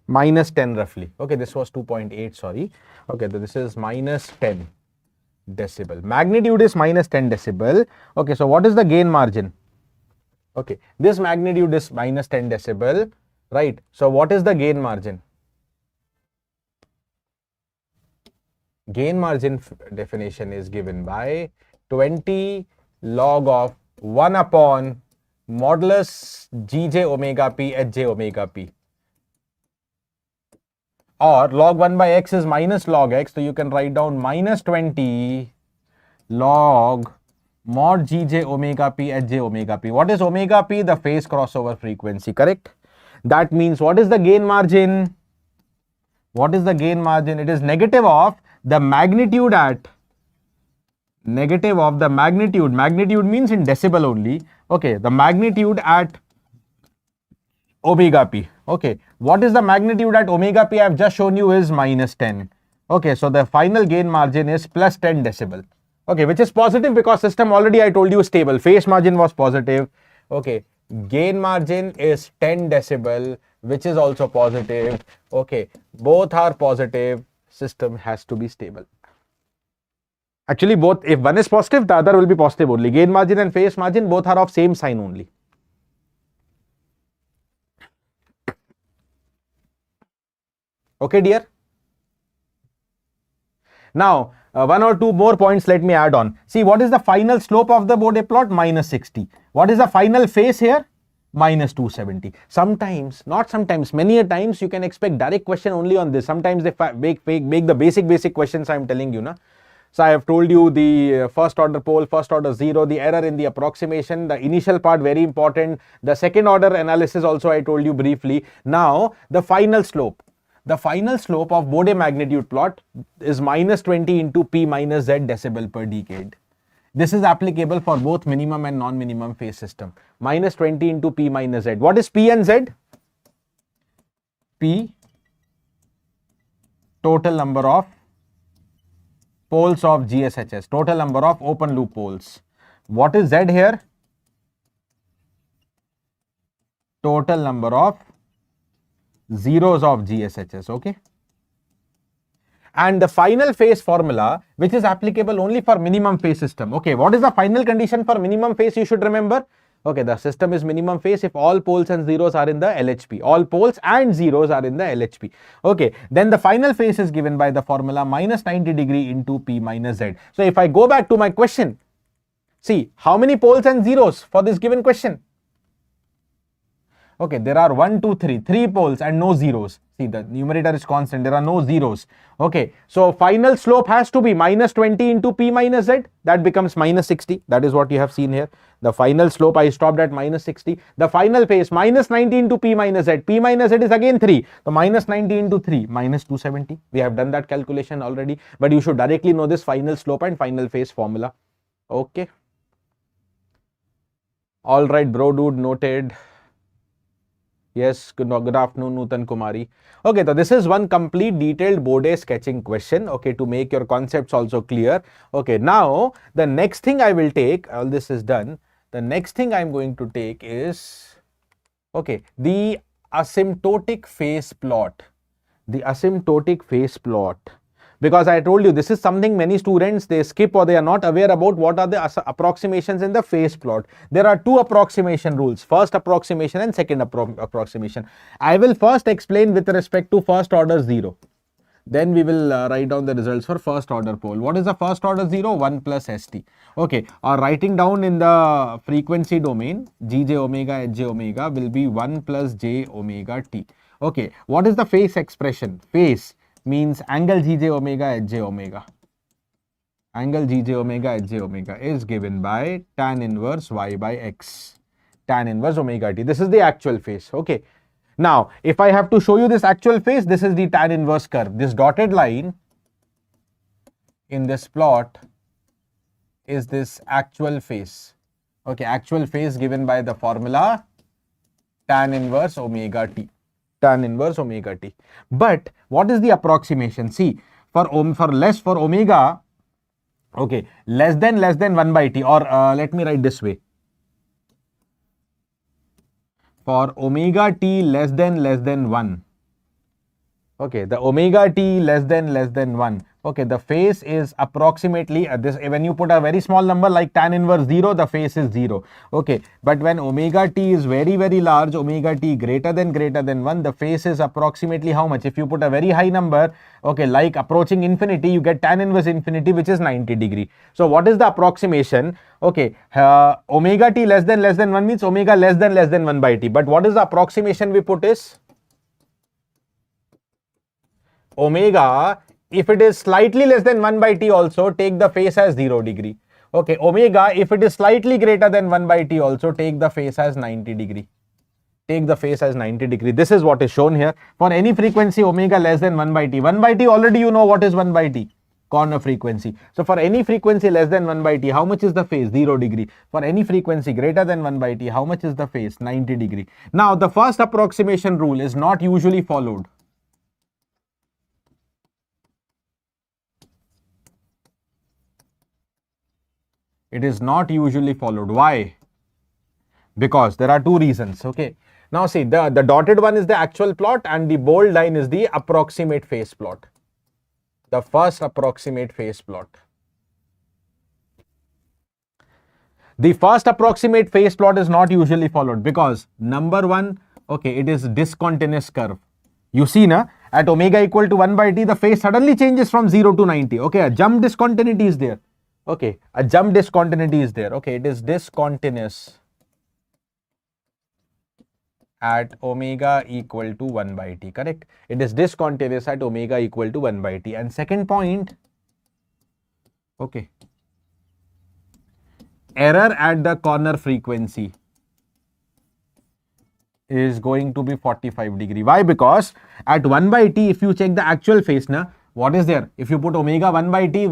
minus 10 roughly. Okay, this was 2.8, sorry. Okay, so this is minus 10 decibel. Magnitude is minus 10 decibel. Okay, so what is the gain margin? Okay, this magnitude is minus 10 decibel, right? So what is the gain margin? Gain margin definition is given by 20 log of 1 upon modulus gj omega p hj omega p. Or log 1 by x is minus log x, so you can write down minus 20 log mod gj omega p hj omega p. What is omega p? The phase crossover frequency, correct? That means what is the gain margin? What is the gain margin? It is negative of the magnitude at negative of the magnitude. Magnitude means in decibel only. Okay, the magnitude at omega p. Okay, what is the magnitude at omega p? I have just shown you is minus 10. Okay, so the final gain margin is plus 10 decibel. Okay, which is positive because system already I told you stable. Phase margin was positive. Okay, gain margin is 10 decibel, which is also positive. Okay, both are positive. System has to be stable. Actually, both, if one is positive, the other will be positive only. Gain margin and phase margin both are of same sign only. Okay, dear. Now, one or two more points let me add on. See, what is the final slope of the Bode plot? Minus 60. What is the final phase here? Minus 270. Sometimes, not sometimes, many a times you can expect direct question only on this. Sometimes they make the basic questions I am telling you. Na? So, I have told you the first order pole, first order 0, the error in the approximation, the initial part very important. The second order analysis also I told you briefly. Now, the final slope. The final slope of Bode magnitude plot is minus 20 into P minus Z decibel per decade. This is applicable for both minimum and non-minimum phase system. Minus 20 into P minus Z. What is P and Z? P, total number of poles of GSHS, total number of open loop poles. What is Z here? Total number of zeros of GSHS, okay? And the final phase formula, which is applicable only for minimum phase system. Okay, what is the final condition for minimum phase? You should remember. Okay, the system is minimum phase if all poles and zeros are in the LHP. All poles and zeros are in the LHP. Okay, then the final phase is given by the formula minus 90 degree into P minus Z. So if I go back to my question, see how many poles and zeros for this given question? Okay, there are 1, 2, 3, 3 poles and no zeros. See, the numerator is constant, there are no zeros. Okay, so final slope has to be minus 20 into P minus Z. That becomes minus 60. That is what you have seen here. The final slope I stopped at minus 60. The final phase minus 90 into P minus Z. P minus Z is again 3. So minus 90 into 3 minus 270. We have done that calculation already. But you should directly know this final slope and final phase formula. Okay. All right, bro dude, noted. Yes, good afternoon, Nutan Kumari. Okay, so this is one complete detailed Bode sketching question, okay, to make your concepts also clear. Okay, now the next thing I will take, all this is done. The next thing I'm going to take is, okay, the asymptotic phase plot. The asymptotic phase plot. Because I told you this is something many students they skip or they are not aware about what are the approximations in the phase plot. There are two approximation rules, first approximation and second approximation. I will first explain with respect to first order 0. Then we will write down the results for first order pole. What is the first order 0? 1 plus ST. Okay, or writing down in the frequency domain, Gj omega Hj omega will be 1 plus J omega T. Okay, what is the phase expression? Phase means angle Gj omega Hj omega. Angle Gj omega Hj omega is given by tan inverse Y by X. Tan inverse omega T. This is the actual phase. Okay. Now, if I have to show you this actual phase, this is the tan inverse curve. This dotted line in this plot is this actual phase. Okay, actual phase given by the formula tan inverse omega T. Tan inverse omega T. But what is the approximation? See, for omega, okay, less than 1 by T, or let me write this way. For omega T less than 1. Okay, the omega T less than 1. Okay, the phase is approximately this. When you put a very small number like tan inverse 0, the phase is 0. Okay, but when omega T is very large, omega T greater than 1, the phase is approximately how much? If you put a very high number, okay, like approaching infinity, you get tan inverse infinity, which is 90 degree. So what is the approximation? Okay, omega T less than 1 means omega less than 1 by T. But what is the approximation we put is omega, if it is slightly less than 1 by T also, take the phase as 0 degree. Okay, omega, if it is slightly greater than 1 by T also, take the phase as 90 degree. Take the phase as 90 degree. This is what is shown here. For any frequency omega less than 1 by T. 1 by T already you know what is 1 by T. Corner frequency. So for any frequency less than 1 by T, how much is the phase? 0 degree. For any frequency greater than 1 by T, how much is the phase? 90 degree. Now the first approximation rule is not usually followed. It is not usually followed. Why? Because there are two reasons. Okay. Now see, the dotted one is the actual plot and the bold line is the approximate phase plot. The first approximate phase plot. The first approximate phase plot is not usually followed because number one, okay, it is discontinuous curve. You see na, at omega equal to 1 by T, the phase suddenly changes from 0 to 90. Okay, a jump discontinuity is there. Okay, a jump discontinuity is there. Okay, it is discontinuous at omega equal to 1 by T, correct? It is discontinuous at omega equal to 1 by T. And second point, okay, error at the corner frequency is going to be 45 degree. Why? Because at 1 by T, if you check the actual phase, na, What is there? If you put omega 1 by t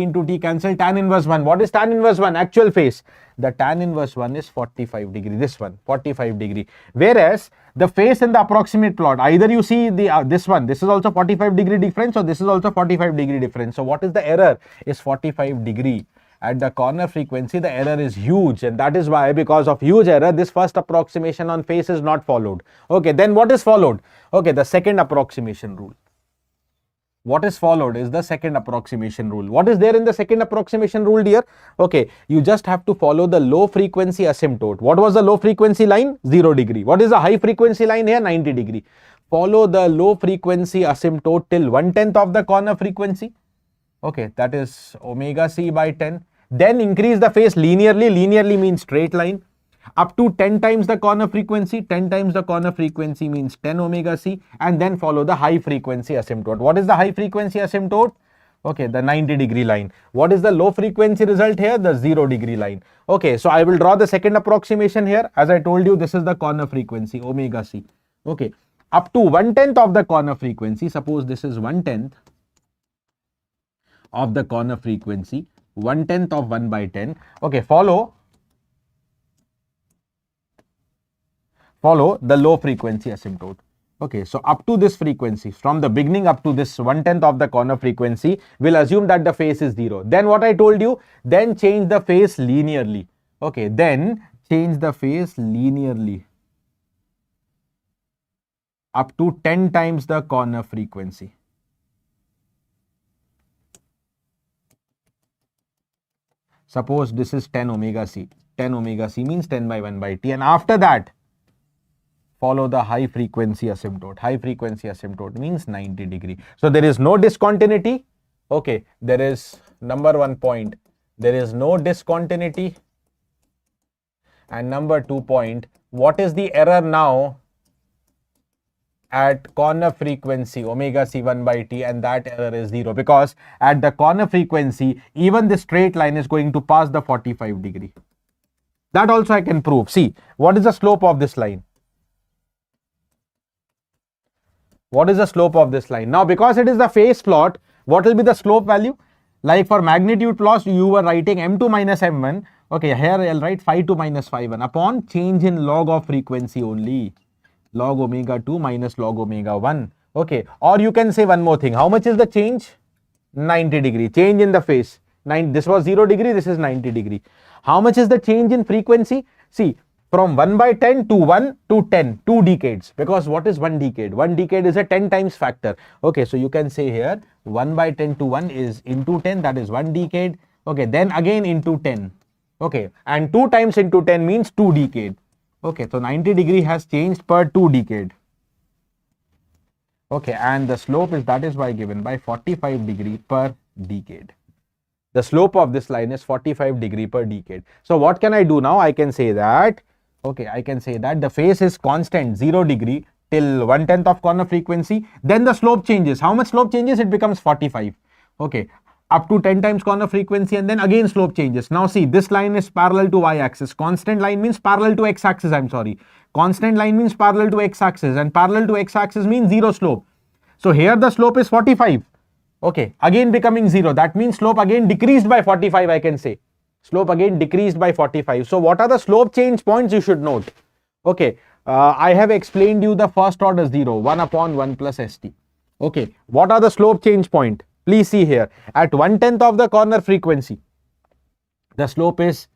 into t cancel, tan inverse 1. What is tan inverse 1? Actual phase. The tan inverse 1 is 45 degree. This one, 45 degree. Whereas the phase in the approximate plot, either you see the this one, this is also 45 degree difference, or this is also 45 degree difference. So what is the error? Is 45 degree. At the corner frequency, the error is huge, and that is why, because of huge error, this first approximation on phase is not followed. Okay, then what is followed? Okay, the second approximation rule. What is followed is the second approximation rule. What is there in the second approximation rule, dear? Okay, you just have to follow the low frequency asymptote. What was the low frequency line? 0 degree. What is the high frequency line here? 90 degree. Follow the low frequency asymptote till 1/10 of the corner frequency. Okay, that is omega c by 10. Then increase the phase linearly. Linearly means straight line. Up to 10 times the corner frequency. 10 times the corner frequency means 10 omega c, and then follow the high frequency asymptote. What is the high frequency asymptote? Okay, the 90 degree line. What is the low frequency result here? The 0 degree line. Okay, so I will draw the second approximation here. As I told you, this is the corner frequency, omega c. Okay, up to 1/10 of the corner frequency. Suppose this is 1/10 of the corner frequency, 1/10 of 1 by 10. Okay, follow the low frequency asymptote. Okay, so up to this frequency, from the beginning up to this 1/10 of the corner frequency, we'll assume that the phase is 0. Then what I told you, then change the phase linearly. Okay, then change the phase linearly up to 10 times the corner frequency. Suppose this is 10 omega c. 10 omega c means 10 by 1 by t, and after that, follow the high frequency asymptote. High frequency asymptote means 90 degree. So there is no discontinuity. Okay, there is number 1 point. There is no discontinuity. And number 2 point, what is the error now at corner frequency omega c 1 by t, and that error is 0, because at the corner frequency, even the straight line is going to pass the 45 degree. That also I can prove. See, what is the slope of this line? What is the slope of this line? Now, because it is the phase plot, what will be the slope value? Like for magnitude plots, you were writing m2 minus m1. Okay, here I'll write phi 2 minus phi 1 upon change in log of frequency only. Log omega 2 minus log omega 1. Okay, or you can say one more thing. How much is the change? 90 degree. Change in the phase. This was 0 degree, this is 90 degree. How much is the change in frequency? See, from 1 by 10 to 1 to 10, 2 decades. Because what is 1 decade? 1 decade is a 10 times factor. Okay, so you can say here 1 by 10 to 1 is into 10, that is 1 decade. Okay, then again into 10. Okay, and 2 times into 10 means 2 decade. Okay, so 90 degree has changed per 2 decade. Okay, and the slope is, that is why given by 45 degree per decade. The slope of this line is 45 degree per decade. So what can I do now? I can say that, okay, I can say that the phase is constant 0 degree till 1/10 of corner frequency. Then the slope changes. How much slope changes? It becomes 45. Okay, up to 10 times corner frequency, and then again slope changes. Now see, this line is parallel to y-axis. Constant line means parallel to x-axis, I'm sorry. Constant line means parallel to x-axis, and parallel to x-axis means 0 slope. So here the slope is 45. Okay, again becoming 0. That means slope again decreased by 45, I can say. Slope again decreased by 45. So what are the slope change points you should note? Okay, I have explained you the first order 0, 1 upon 1 plus st. Okay, what are the slope change point? Please see here, at 1/10 of the corner frequency, the slope is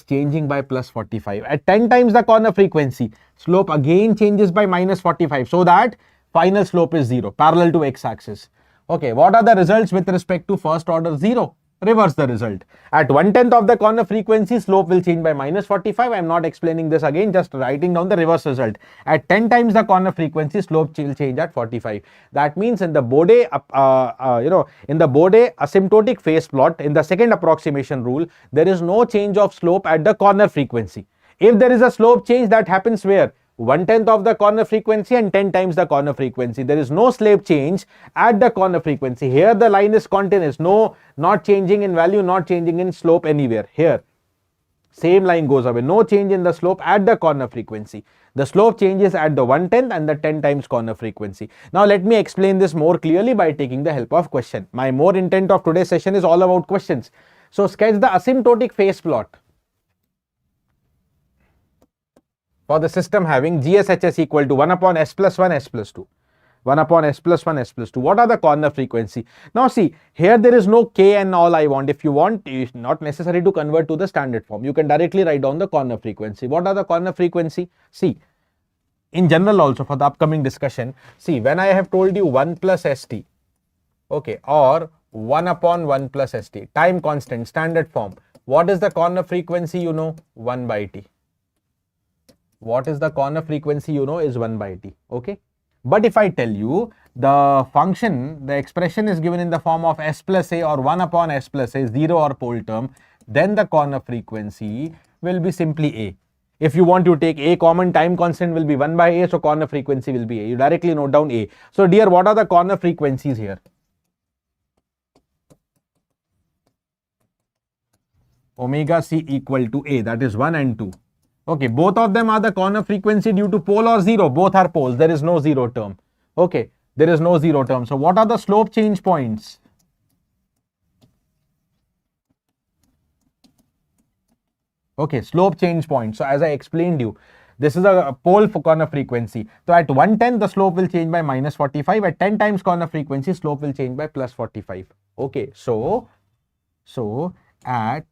changing by plus 45. At 10 times the corner frequency, slope again changes by minus 45, so that final slope is 0, parallel to x-axis. Okay, what are the results with respect to first order 0? Reverse the result. At 1/10 of the corner frequency, slope will change by minus 45. I am not explaining this again, just writing down the reverse result. At 10 times the corner frequency, slope will change at 45. That means in the Bode, in the Bode asymptotic phase plot, in the second approximation rule, there is no change of slope at the corner frequency. If there is a slope change, that happens where? 1/10 of the corner frequency and 10 times the corner frequency. There is no slope change at the corner frequency. Here the line is continuous, no, not changing in value, not changing in slope anywhere. Here Same line goes away. No change in the slope at the corner frequency. The slope changes at the 1/10 and the 10 times corner frequency. Now let me explain this more clearly by taking the help of question. My more intent of today's session is all about questions. So sketch the asymptotic phase plot for the system having GSHS equal to 1 upon S plus 1, S plus 2. 1 upon S plus 1, S plus 2. What are the corner frequency? Now see, here there is no K and all I want. If you want, it's not necessary to convert to the standard form. You can directly write down the corner frequency. What are the corner frequency? See, in general also for the upcoming discussion, see, when I have told you 1 plus ST, okay, or 1 upon 1 plus ST, time constant, standard form. What is the corner frequency? You know, 1 by T. What is the corner frequency? You know, is 1 by T. Okay. But if I tell you the function, the expression is given in the form of S plus A or 1 upon S plus A, 0 or pole term, then the corner frequency will be simply A. If you want to take A common, time constant will be 1 by A, so corner frequency will be A. You directly note down A. So dear, what are the corner frequencies here? Omega C equal to A, that is 1 and 2. Okay, both of them are the corner frequency due to pole or 0. Both are poles. There is no 0 term. Okay, there is no 0 term. So what are the slope change points? Okay, slope change points. So as I explained you, this is a pole for corner frequency. So at 1/10, the slope will change by minus 45. At 10 times corner frequency, slope will change by plus 45. Okay, so at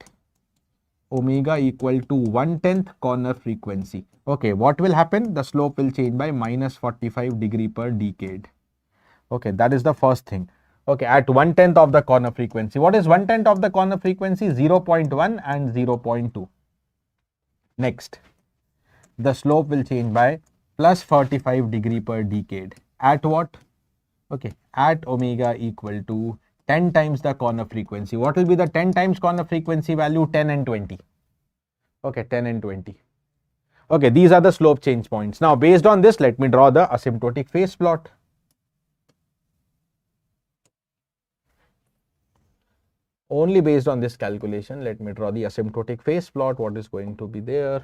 omega equal to 1/10 corner frequency. Okay, what will happen? The slope will change by minus 45 degree per decade. Okay, that is the first thing. Okay, at 1/10 of the corner frequency. What is 1/10 of the corner frequency? 0.1 and 0.2. Next, the slope will change by plus 45 degree per decade. At what? Okay, at omega equal to 10 times the corner frequency. What will be the 10 times corner frequency value? 10 and 20. Okay, 10 and 20. Okay, these are the slope change points. Now, based on this, let me draw the asymptotic phase plot. Only based on this calculation, let me draw the asymptotic phase plot. What is going to be there?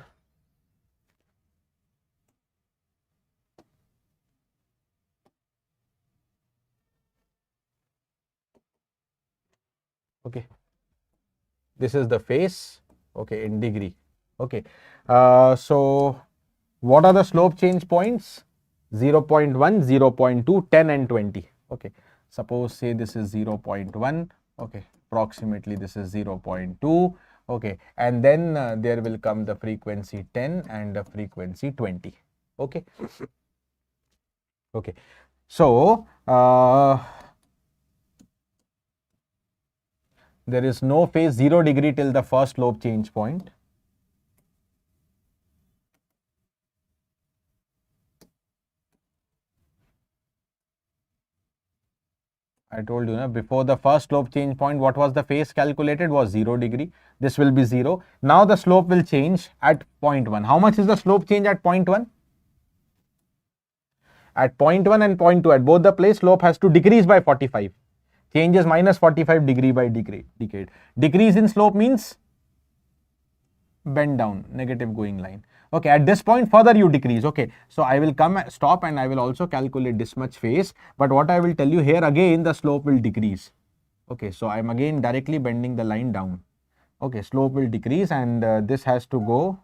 Okay, this is the phase, okay, in degree. Okay, so what are the slope change points? 0.1, 0.2, 10 and 20. Okay, suppose say this is 0.1, okay, approximately this is 0.2, okay, and then there will come the frequency 10 and the frequency 20. Okay, okay, so there is no phase 0 degree till the first slope change point. I told you, before the first slope change point, what was the phase calculated? Was 0 degree. This will be 0. Now the slope will change at 0.1. How much is the slope change at 0.1? At 0.1 and 0.2, at both the place, slope has to decrease by 45. Changes minus 45 degree by decade. Decrease in slope means bend down, negative going line. Okay, at this point further you decrease. Okay, so I will stop and I will also calculate this much phase. But what I will tell you here, again the slope will decrease. Okay, so I am again directly bending the line down. Okay, slope will decrease and this has to go .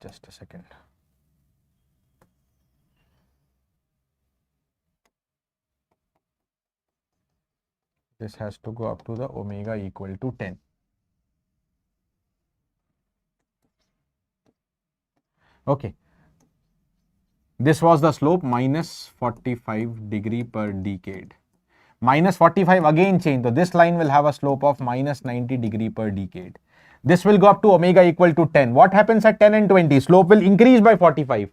Just a second. This has to go up to the omega equal to 10. Okay. This was the slope minus 45 degree per decade. Minus 45 again change. So this line will have a slope of minus 90 degree per decade. This will go up to omega equal to 10. What happens at 10 and 20? Slope will increase by 45.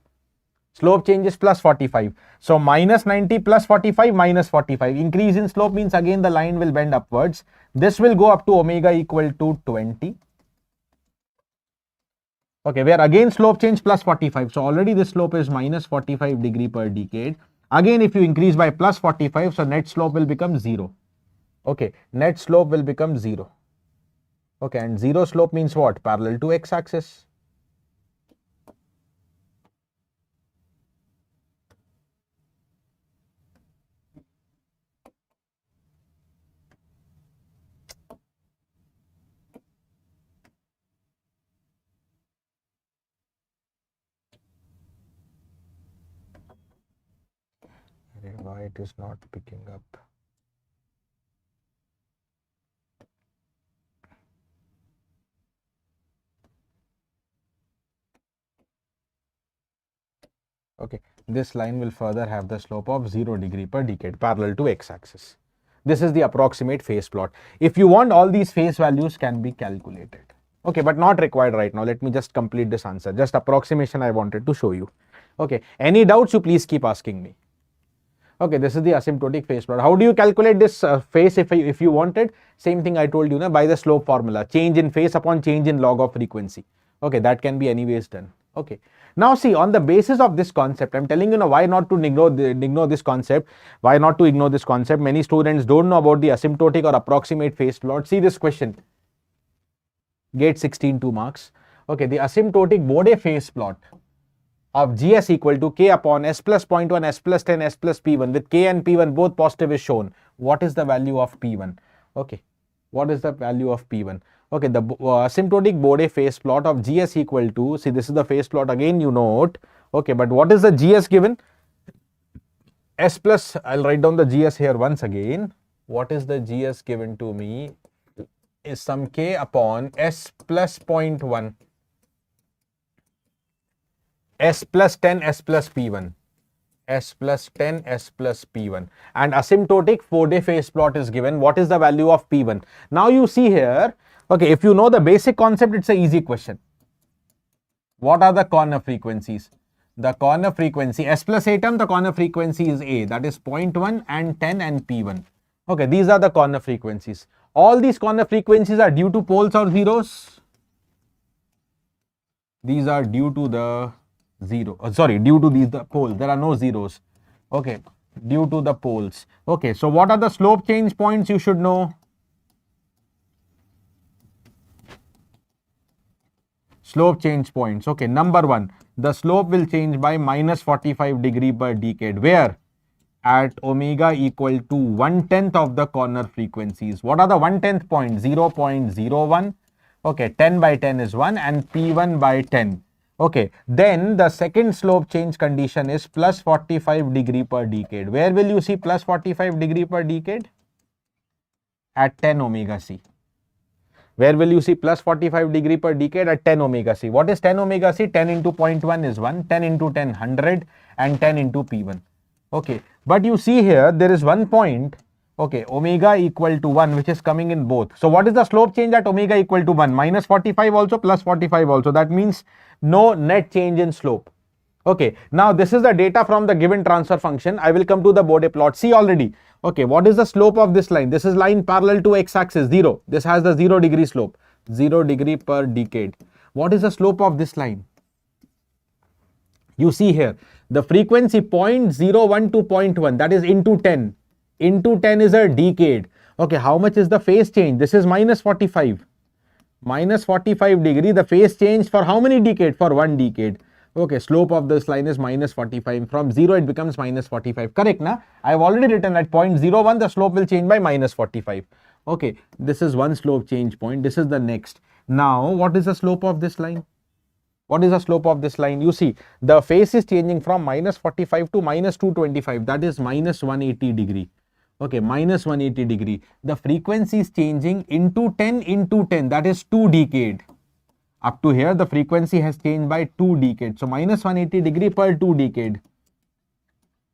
Slope changes plus 45. So minus 90 plus 45 minus 45. Increase in slope means again the line will bend upwards. This will go up to omega equal to 20. Okay, where again slope change plus 45. So already this slope is minus 45 degree per decade. Again, if you increase by plus 45, so net slope will become 0. Okay, net slope will become 0. Okay, and 0 slope means what? Parallel to x-axis. Why it is not picking up? Okay, this line will further have the slope of 0 degree per decade parallel to x-axis. This is the approximate phase plot. If you want, all these phase values can be calculated. Okay, but not required right now. Let me just complete this answer. Just approximation I wanted to show you. Okay, any doubts, you please keep asking me. Okay, this is the asymptotic phase plot. How do you calculate this phase if you wanted? Same thing I told you, by the slope formula. Change in phase upon change in log of frequency. Okay, that can be anyways done. Okay. Now see, on the basis of this concept, I'm telling you why not to ignore this concept. Why not to ignore this concept? Many students don't know about the asymptotic or approximate phase plot. See this question. Get 16 2 marks. Okay, the asymptotic Bode phase plot of GS equal to K upon S plus 0.1, S plus 10, S plus P1 with K and P1 both positive is shown. What is the value of P1? Okay, what is the value of P1? Okay, the asymptotic Bode phase plot of GS equal to, see this is the phase plot again, you note. Okay, but what is the GS given? S plus, I'll write down the GS here once again. What is the GS given to me? Is some K upon S plus 0.1. S plus 10, S plus P1. S plus 10, S plus P1. And asymptotic Bode phase plot is given. What is the value of P1? Now you see here, okay, if you know the basic concept, it's an easy question. What are the corner frequencies? The corner frequency, S plus A term, the corner frequency is A, that is 0.1 and 10 and P1. Okay, these are the corner frequencies. All these corner frequencies are due to poles or zeros? These are due to the due to the poles. There are no zeros. Okay, due to the poles. Okay, so what are the slope change points you should know? Slope change points. Okay, number 1, the slope will change by minus 45 degree per decade. Where? At omega equal to 1/10 of the corner frequencies. What are the 1/10 points? 0.01. Okay, 10 by 10 is 1 and P1 by 10. Okay, then the second slope change condition is plus 45 degree per decade. Where will you see plus 45 degree per decade? At 10 omega C. Where will you see plus 45 degree per decade? At 10 omega C. What is 10 omega C? 10 into 0.1 is 1, 10 into 10, 100 and 10 into P1. Okay, but you see here, there is one point, okay, omega equal to 1, which is coming in both. So what is the slope change at omega equal to 1? Minus 45 also, plus 45 also. That means no net change in slope. Okay, now this is the data from the given transfer function. I will come to the Bode plot. See already. Okay, what is the slope of this line? This is line parallel to x-axis, 0. This has the 0 degree slope, 0 degree per decade. What is the slope of this line? You see here, the frequency 0.01 to 0.1, that is into 10. Into 10 is a decade. Okay, how much is the phase change? This is minus 45. Minus 45 degree, the phase change for how many decades? For 1 decade. Okay, slope of this line is minus 45. From 0, it becomes minus 45. Correct, na? I have already written at 0.01, the slope will change by minus 45. Okay, this is one slope change point. This is the next. Now, what is the slope of this line? What is the slope of this line? You see, the phase is changing from minus 45 to minus 225. That is minus 180 degree. Okay, minus 180 degree. The frequency is changing into 10, that is 2 decade. Up to here, the frequency has changed by 2 decades. So, minus 180 degree per 2 decade.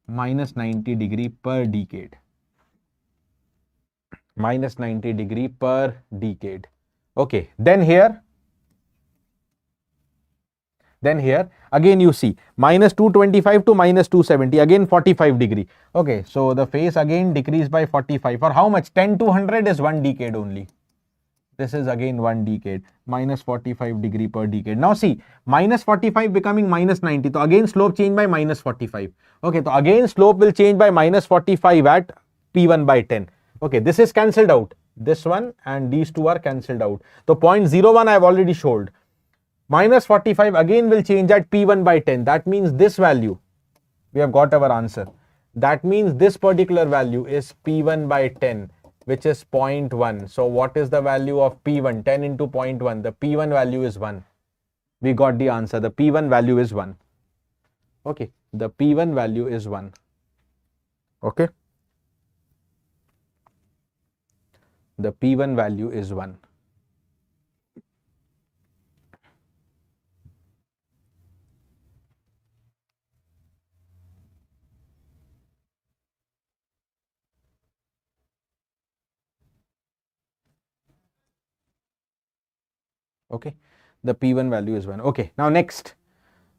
Minus 90 degree per decade. Minus 90 degree per decade. Okay, then here again you see minus 225 to minus 270, again 45 degree. Okay, so the phase again decreased by 45. For how much? 10 to 100 is 1 decade only. This is again 1 decade, minus 45 degree per decade. Now see, minus 45 becoming minus 90. So again slope change by minus 45. Okay, so again slope will change by minus 45 at P1 by 10. Okay, this is cancelled out. This one and these two are cancelled out. So 0.01 I have already showed. Minus 45 again will change at P1 by 10. That means this value, we have got our answer. That means this particular value is P1 by 10, which is 0.1. So what is the value of P1? 10 into 0.1. The P1 value is 1. We got the answer. The P1 value is 1. Okay. The P1 value is 1. Okay. The P1 value is 1. Okay, the P1 value is 1. Okay, now next.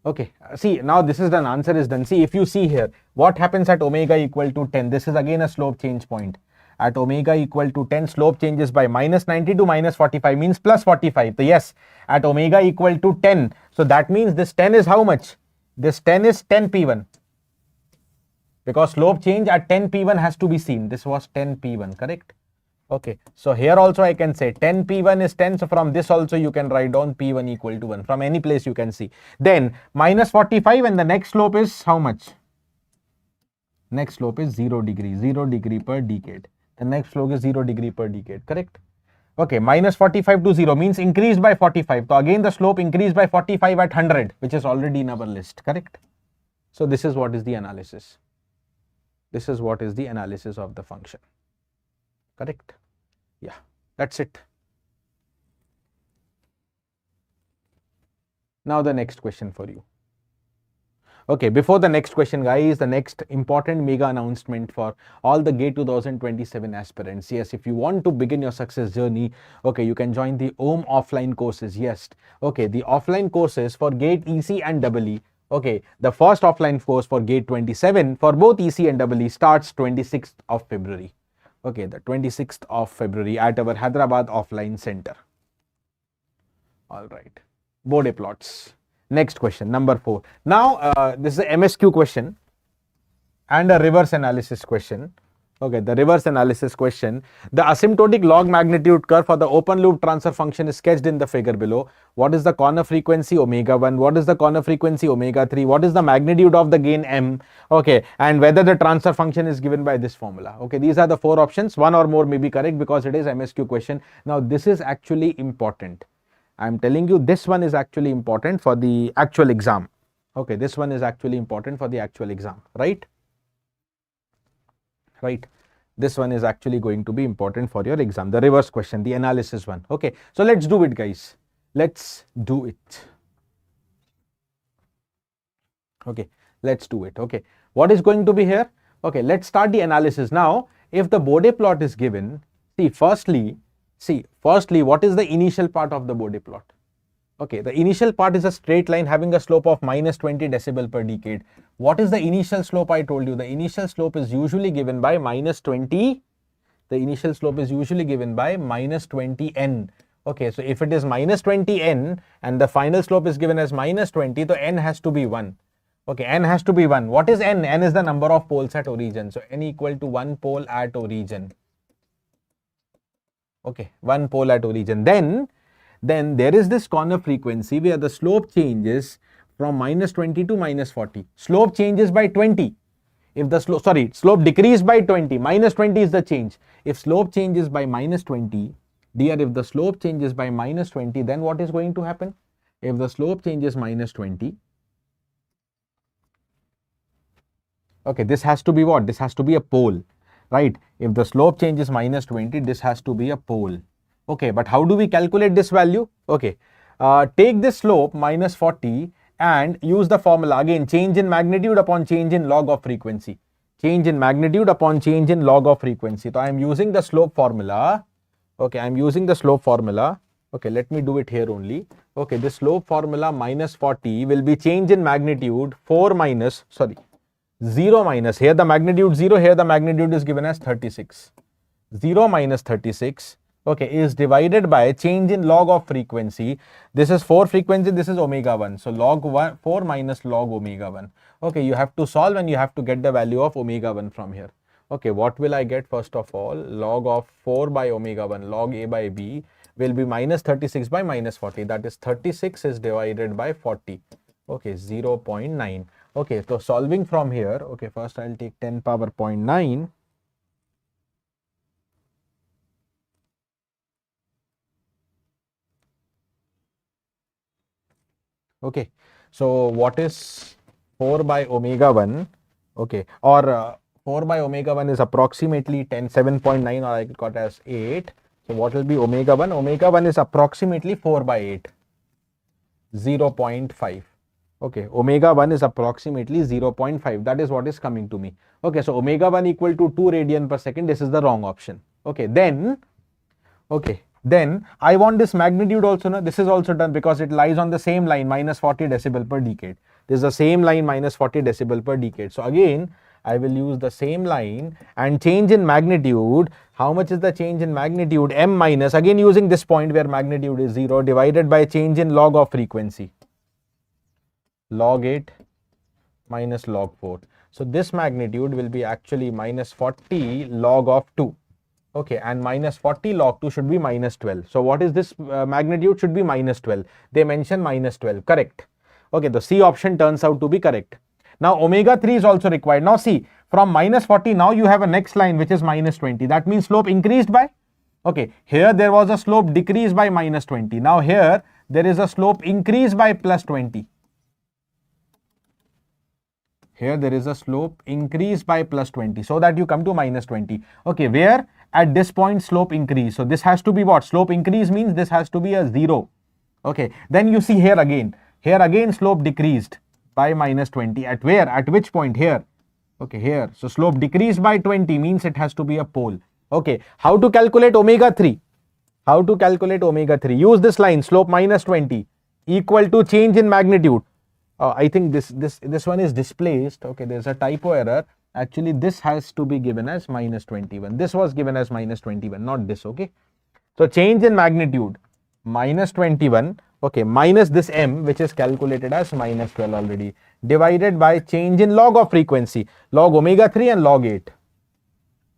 Okay, see, now this is done, answer is done. See, if you see here, what happens at omega equal to 10? This is again a slope change point. At omega equal to 10, slope changes by minus 90 to minus 45, means plus 45. So yes, at omega equal to 10. So that means this 10 is how much? This 10 is 10 P1. Because slope change at 10 P1 has to be seen. This was 10 P1, correct? Okay, so here also I can say 10 P1 is 10. So from this also you can write down P1 equal to 1. From any place you can see. Then minus 45 and the next slope is how much? Next slope is 0 degree, 0 degree per decade. The next slope is 0 degree per decade, correct? Okay, minus 45 to 0 means increased by 45. So again the slope increased by 45 at 100, which is already in our list, correct? So this is what is the analysis. This is what is the analysis of the function. Correct? Yeah, that's it. Now the next question for you. Okay, before the next question, guys, the next important mega announcement for all the GATE 2027 aspirants. Yes, if you want to begin your success journey, okay, you can join the OM offline courses. Yes, okay, the offline courses for GATE EC and EE. Okay, the first offline course for GATE 27 for both EC and EE starts 26th of February. Okay, the 26th of February at our Hyderabad offline center. All right, Bode Plots. Next question, number 4. Now, this is a MSQ question and a reverse analysis question. Okay, the reverse analysis question. The asymptotic log magnitude curve for the open loop transfer function is sketched in the figure below. What is the corner frequency omega 1? What is the corner frequency omega 3? What is the magnitude of the gain m? Okay, and whether the transfer function is given by this formula. Okay, these are the 4 options. One or more may be correct because it is MSQ question. Now, this is actually important. I am telling you this one is actually important for the actual exam. Okay, this one is actually important for the actual exam, right? Right, this one is actually going to be important for your exam, the reverse question, the analysis one. Okay, so let's do it, guys. Let's do it. Okay, let's do it. Okay, what is going to be here? Okay, let's start the analysis. Now, if the Bode plot is given, firstly, what is the initial part of the Bode plot? Okay, the initial part is a straight line having a slope of minus 20 decibel per decade. What is the initial slope? I told you the initial slope is usually given by minus 20. The initial slope is usually given by minus 20n. Okay, so if it is minus 20n and the final slope is given as minus 20, so n has to be 1. Okay, n has to be 1. What is n? N is the number of poles at origin. So n equal to 1 pole at origin. Okay, 1 pole at origin. Then there is this corner frequency where the slope changes from minus 20 to minus 40. Slope changes by 20. If the slope decreased by 20, minus 20 is the change. If slope changes by minus 20, dear, if the slope changes by minus 20, then what is going to happen? If the slope changes minus 20, okay, this has to be what? This has to be a pole, right? If the slope changes minus 20, this has to be a pole. Okay, but how do we calculate this value? Okay, take this slope minus 40 and use the formula again, change in magnitude upon change in log of frequency. Change in magnitude upon change in log of frequency. So I am using the slope formula. Okay, I am using the slope formula. Okay, let me do it here only. Okay, the slope formula minus 40 will be change in magnitude 0 minus, here the magnitude 0, here the magnitude is given as 36. 0 minus 36. okay, is divided by change in log of frequency. This is 4 frequency, this is omega 1. So log 4 minus log omega 1. Okay, you have to solve and you have to get the value of omega 1 from here. Okay, what will I get? First of all, log of 4 by omega 1, log A by B will be minus 36 by minus 40. That is 36 is divided by 40. Okay, 0.9. Okay, so solving from here, okay, first I'll take 10 power 0.9. Okay, so what is 4 by omega 1? Okay, or 4 by omega 1 is approximately 7.9, or I got as 8. So what will be omega 1? Omega 1 is approximately 4 by 8, 0.5. Okay, omega 1 is approximately 0.5. That is what is coming to me. Okay, so omega 1 equal to 2 radian per second. This is the wrong option. Okay, then I want this magnitude also. No? This is also done because it lies on the same line, minus 40 decibel per decade. This is the same line, minus 40 decibel per decade. So again, I will use the same line and change in magnitude. How much is the change in magnitude? M minus, again using this point where magnitude is 0, divided by change in log of frequency. Log 8 minus log 4. So this magnitude will be actually minus 40 log of 2. Okay, and minus 40 log 2 should be minus 12. So what is this magnitude? Should be minus 12. They mention minus 12, correct. Okay, the C option turns out to be correct. Now omega 3 is also required. Now see, from minus 40, now you have a next line which is minus 20. That means slope increased by, okay, here there was a slope decrease by minus 20. Now here there is a slope increase by plus 20. Here there is a slope increase by plus 20, so that you come to minus 20. Okay, where at this point slope increase. So this has to be what? Slope increase means this has to be a 0. Okay, then you see here again slope decreased by minus 20. At where? At which point? Here. Okay, here. So slope decreased by 20 means it has to be a pole. Okay, how to calculate omega 3? How to calculate omega 3? Use this line, slope minus 20 equal to change in magnitude. I think this one is displaced. Okay, there's a typo error. Actually, this has to be given as minus 21. This was given as minus 21, not this. Okay, so change in magnitude minus 21. Okay, minus this m, which is calculated as minus 12 already, divided by change in log of frequency, log omega 3 and log 8.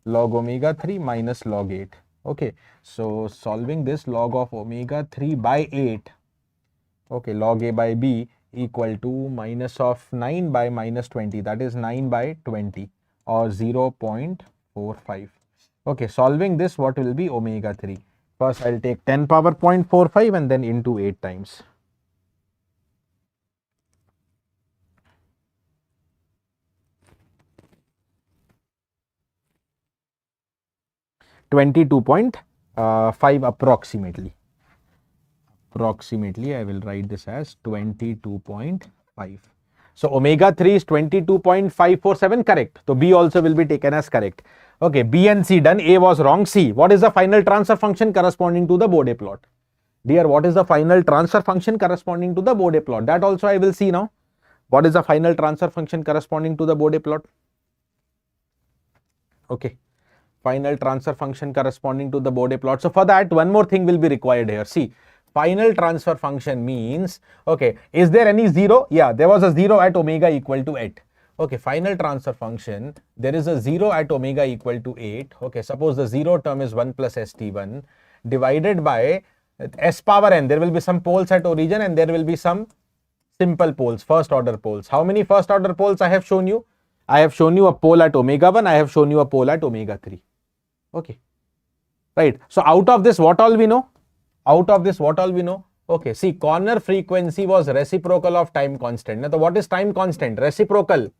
Log omega 3 minus log 8. Okay, so solving this, log of omega 3 by 8. Okay, log A by B equal to minus of 9 by minus 20, that is 9 by 20, or 0.45. Okay, solving this, what will be omega 3? First I'll take 10 power 0.45 and then into 8 times. $22.5 approximately. Approximately, I will write this as 22.5. So omega 3 is 22.547, correct. So B also will be taken as correct. Okay, B and C done. A was wrong. C, what is the final transfer function corresponding to the Bode plot? Dear, what is the final transfer function corresponding to the Bode plot? That also I will see now. What is the final transfer function corresponding to the Bode plot? Okay, final transfer function corresponding to the Bode plot. So for that, one more thing will be required here. See, final transfer function means, okay, is there any 0? Yeah, there was a 0 at omega equal to 8. Okay, final transfer function, there is a 0 at omega equal to 8. Okay, suppose the 0 term is 1 plus st1 divided by s power n. There will be some poles at origin and there will be some simple poles, first order poles. How many first order poles I have shown you? I have shown you a pole at omega 1, I have shown you a pole at omega 3. Okay, right. So out of this, what all we know? Out of this, what all we know? Okay, see, corner frequency was reciprocal of time constant. Now, what is time constant? Reciprocal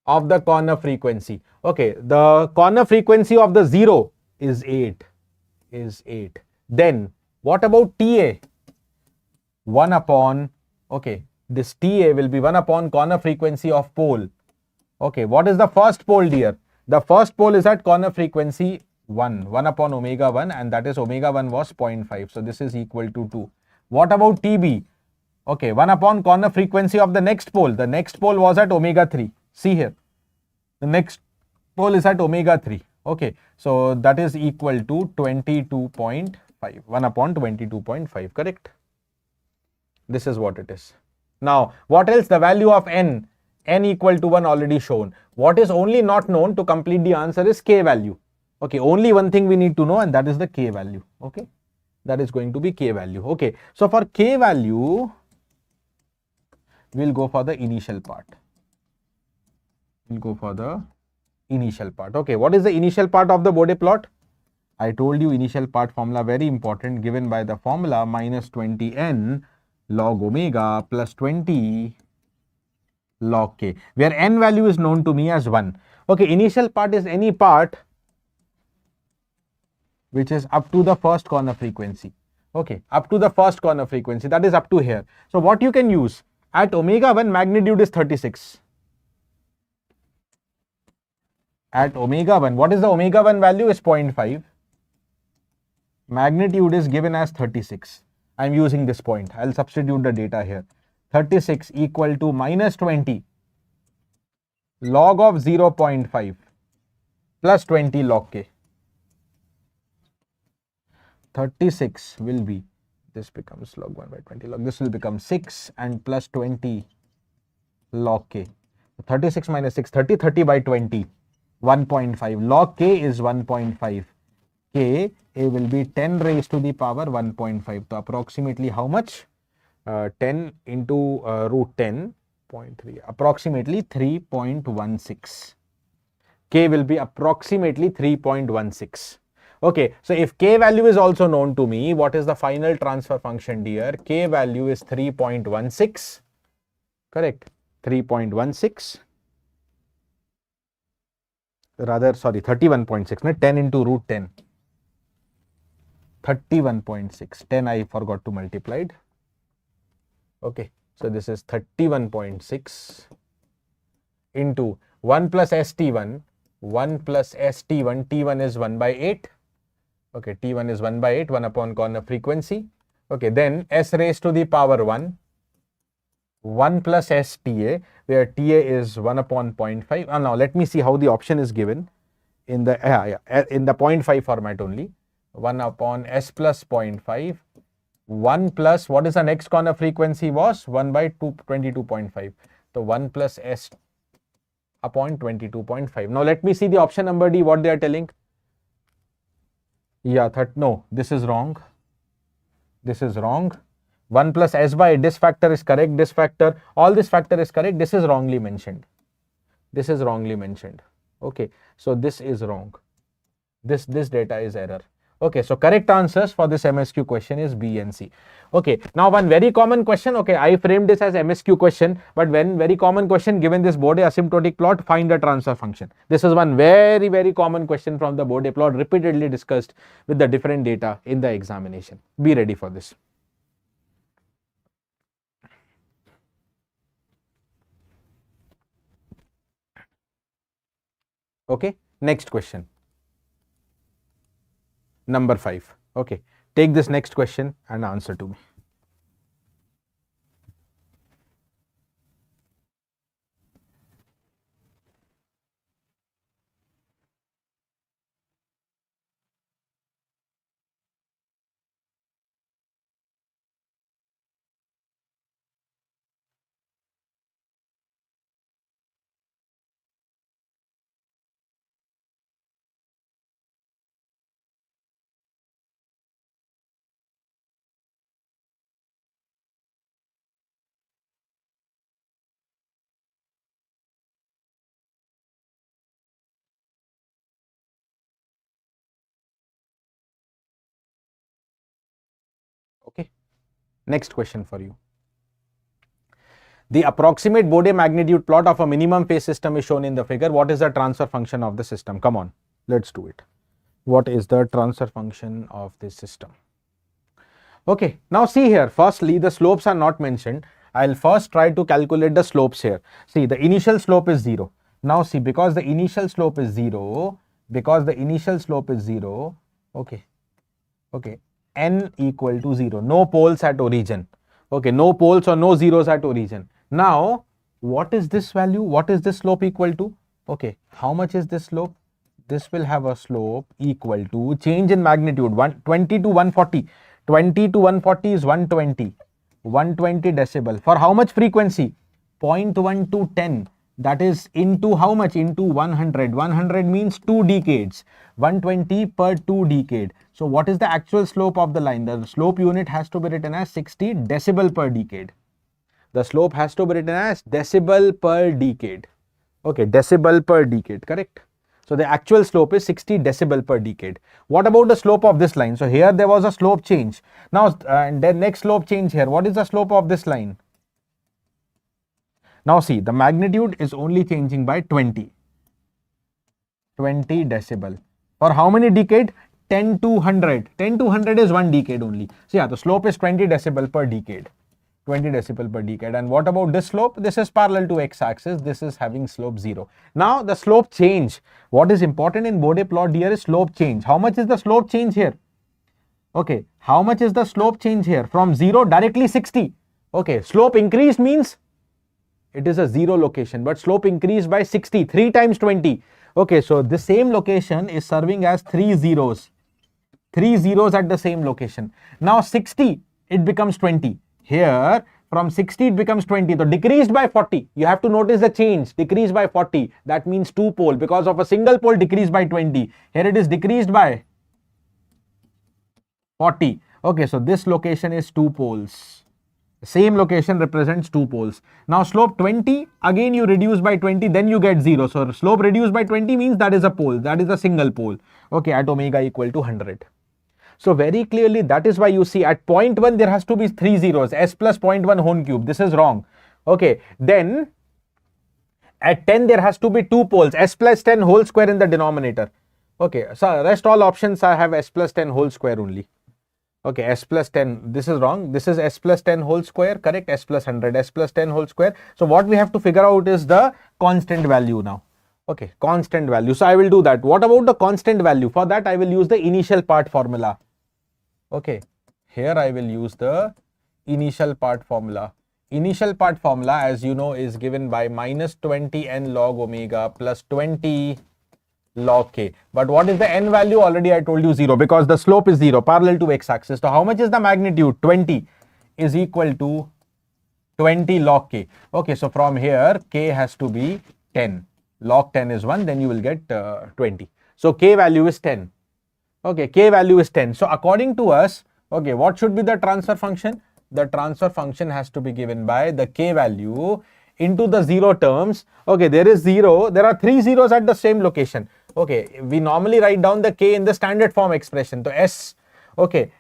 of the corner frequency. Okay, the corner frequency of the 0 is 8. Then, what about TA? 1 upon, okay, this TA will be 1 upon corner frequency of pole. Okay, what is the first pole, dear? The first pole is at corner frequency 1 upon omega 1, and that is omega 1 was 0.5. So this is equal to 2. What about TB? Okay, 1 upon corner frequency of the next pole. The next pole was at omega 3. See here. The next pole is at omega 3. Okay, so that is equal to 22.5, 1 upon 22.5, correct? This is what it is. Now, what else? The value of n equal to 1 already shown. What is only not known to complete the answer is k value. Okay, only one thing we need to know, and that is the k value. Okay, that is going to be k value. Okay, so for k value, we'll go for the initial part. We'll go for the initial part. Okay, what is the initial part of the Bode plot? I told you initial part formula, very important, given by the formula minus 20n log omega plus 20 log k, where n value is known to me as 1. Okay, initial part is any part which is up to the first corner frequency. Okay, up to the first corner frequency, that is up to here. So what you can use, at omega 1 magnitude is 36. At omega 1, what is the omega 1 value? Is 0.5. Magnitude is given as 36. I am using this point. I will substitute the data here. 36 equal to minus 20 log of 0.5 plus 20 log k. 36 will be, this becomes log 1 by 20 log, this will become 6 and plus 20 log k. 36 minus 6, 30, 30 by 20, 1.5. Log k is 1.5. K, A will be 10 raised to the power 1.5. So approximately how much? 10 into root 10.3, approximately 3.16. K will be approximately 3.16. Okay, so if k value is also known to me, what is the final transfer function, dear? K value is 3.16, correct? 3.16, rather, sorry, 31.6, 10 into root 10. 31.6, 10 I forgot to multiply it. Okay, so this is 31.6 into 1 plus st1, 1 plus st1, t1 is 1 by 8. Okay, t1 is 1 by 8, 1 upon corner frequency. Okay, then s raised to the power 1, 1 plus sta, where ta is 1 upon 0.5. Now let me see how the option is given in the in the 0.5 format only. 1 upon s plus 0.5, 1 plus, what is the next corner frequency was? 1 by 22.5. So 1 plus s upon 22.5. Now let me see the option number D, what they are telling. Yeah, no, this is wrong. This is wrong. 1 plus s by, this factor is correct, this factor, all this factor is correct, this is wrongly mentioned. This is wrongly mentioned. Okay, so this is wrong. This data is error. Okay, so correct answers for this MSQ question is B and C. Okay, now one very common question. Okay, I framed this as MSQ question, but when very common question, given this Bode asymptotic plot, find the transfer function. This is one very common question from the Bode plot, repeatedly discussed with the different data in the examination. Be ready for this. Okay, next question. Number 5. Okay, take this next question and answer to me. Okay, next question for you. The approximate Bode magnitude plot of a minimum phase system is shown in the figure. What is the transfer function of the system? Come on, let's do it. What is the transfer function of this system? Okay, now see here, firstly the slopes are not mentioned. I'll first try to calculate the slopes here. See, the initial slope is 0. Now see, because the initial slope is 0, okay, n equal to 0, no poles at origin. Okay, no poles or no zeros at origin. Now, what is this value? What is this slope equal to? Okay, how much is this slope? this will have a slope equal to change in magnitude 120 to 140. 20 to 140 is 120. 120 decibel. For how much frequency? 0.1 to 10. That is into how much? Into 100. 100 means 2 decades. 120 per 2 decade. So what is the actual slope of the line? The slope unit has to be written as 60 decibel per decade. The slope has to be written as decibel per decade. Okay, decibel per decade, correct? So the actual slope is 60 decibel per decade. What about the slope of this line? So here there was a slope change. Now, and then next slope change here. What is the slope of this line? Now see, the magnitude is only changing by 20. 20 decibel. For how many decade? 10 to 100. 10 to 100 is 1 decade only. So yeah, the slope is 20 decibel per decade. 20 decibel per decade. And what about this slope? This is parallel to x-axis. This is having slope 0. Now the slope change. What is important in Bode plot here is slope change. How much is the slope change here? Okay, how much is the slope change here? From 0 directly 60. Okay, slope increase means it is a 0 location, but slope increased by 60, 3 times 20. Okay, so the same location is serving as 3 zeros. 3 zeros at the same location. Now 60, it becomes 20. Here, from 60 it becomes 20. So decreased by 40. You have to notice the change. Decreased by 40. That means 2 pole. Because of a single pole decreased by 20. Here it is decreased by 40. Okay, so this location is 2 poles. Same location represents 2 poles. Now slope 20, again you reduce by 20, then you get 0. So slope reduced by 20 means that is a pole. That is a single pole. Okay, at omega equal to 100. So very clearly that is why you see at 0.1 there has to be 3 zeros. S plus 0.1 whole cube. This is wrong. Okay, then at 10 there has to be 2 poles. S plus 10 whole square in the denominator. Okay, so rest all options I have S plus 10 whole square only. Okay, S plus 10, this is wrong. This is S plus 10 whole square, correct? S plus 100, S plus 10 whole square. So what we have to figure out is the constant value now. Okay, constant value. So I will do that. What about the constant value? For that I will use the initial part formula. Okay, here I will use the initial part formula. Initial part formula, as you know, is given by minus 20 n log omega plus 20 log k. But what is the n value? Already I told you 0 because the slope is 0 parallel to x-axis. So how much is the magnitude? 20 is equal to 20 log k. Okay, so from here k has to be 10. Log 10 is 1, then you will get 20. So k value is 10. Okay, k value is 10. So according to us, okay, what should be the transfer function? The transfer function has to be given by the k value into the 0 terms. Okay, there is 0. There are 3 zeros at the same location. Okay, we normally write down the k in the standard form expression. So s, okay,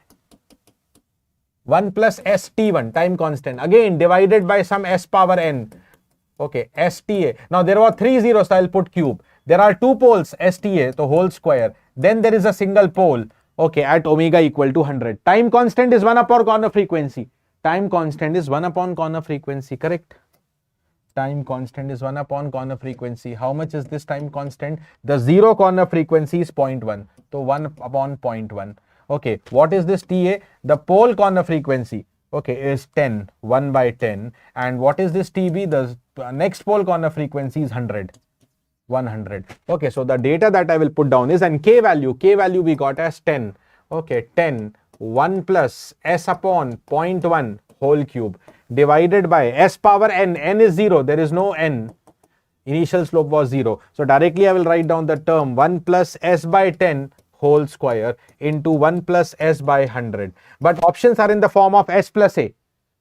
1 plus st1 time constant, again divided by some s power n. Okay, sta. Now there were 3 zeros, so I'll put cube. There are 2 poles, sta, the whole square. Then there is a single pole, okay, at omega equal to 100. Time constant is 1 upon corner frequency. Time constant is 1 upon corner frequency, correct? Time constant is 1 upon corner frequency. How much is this time constant? The 0 corner frequency is 0.1. So 1 upon 0.1. Okay, what is this TA? The pole corner frequency, okay, is 10, 1 by 10. And what is this TB? The next pole corner frequency is 100. 100. Okay, so the data that I will put down is, and k value we got as 10. Okay, 10, 1 plus s upon 0.1 whole cube divided by s power n. N is 0. There is no n. Initial slope was 0. So directly I will write down the term 1 plus s by 10 whole square into 1 plus s by 100. But options are in the form of s plus a.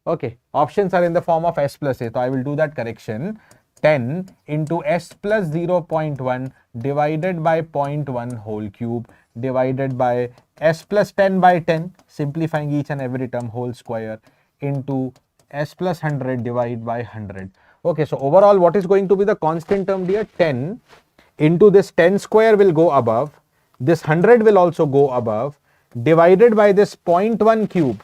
Okay, options are in the form of s plus a. So I will do that correction. 10 into s plus 0.1 divided by 0.1 whole cube divided by s plus 10 by 10, simplifying each and every term, whole square, into s plus 100 divided by 100. Okay, so overall what is going to be the constant term here? 10 into this 10 square will go above, this 100 will also go above, divided by this 0.1 cube,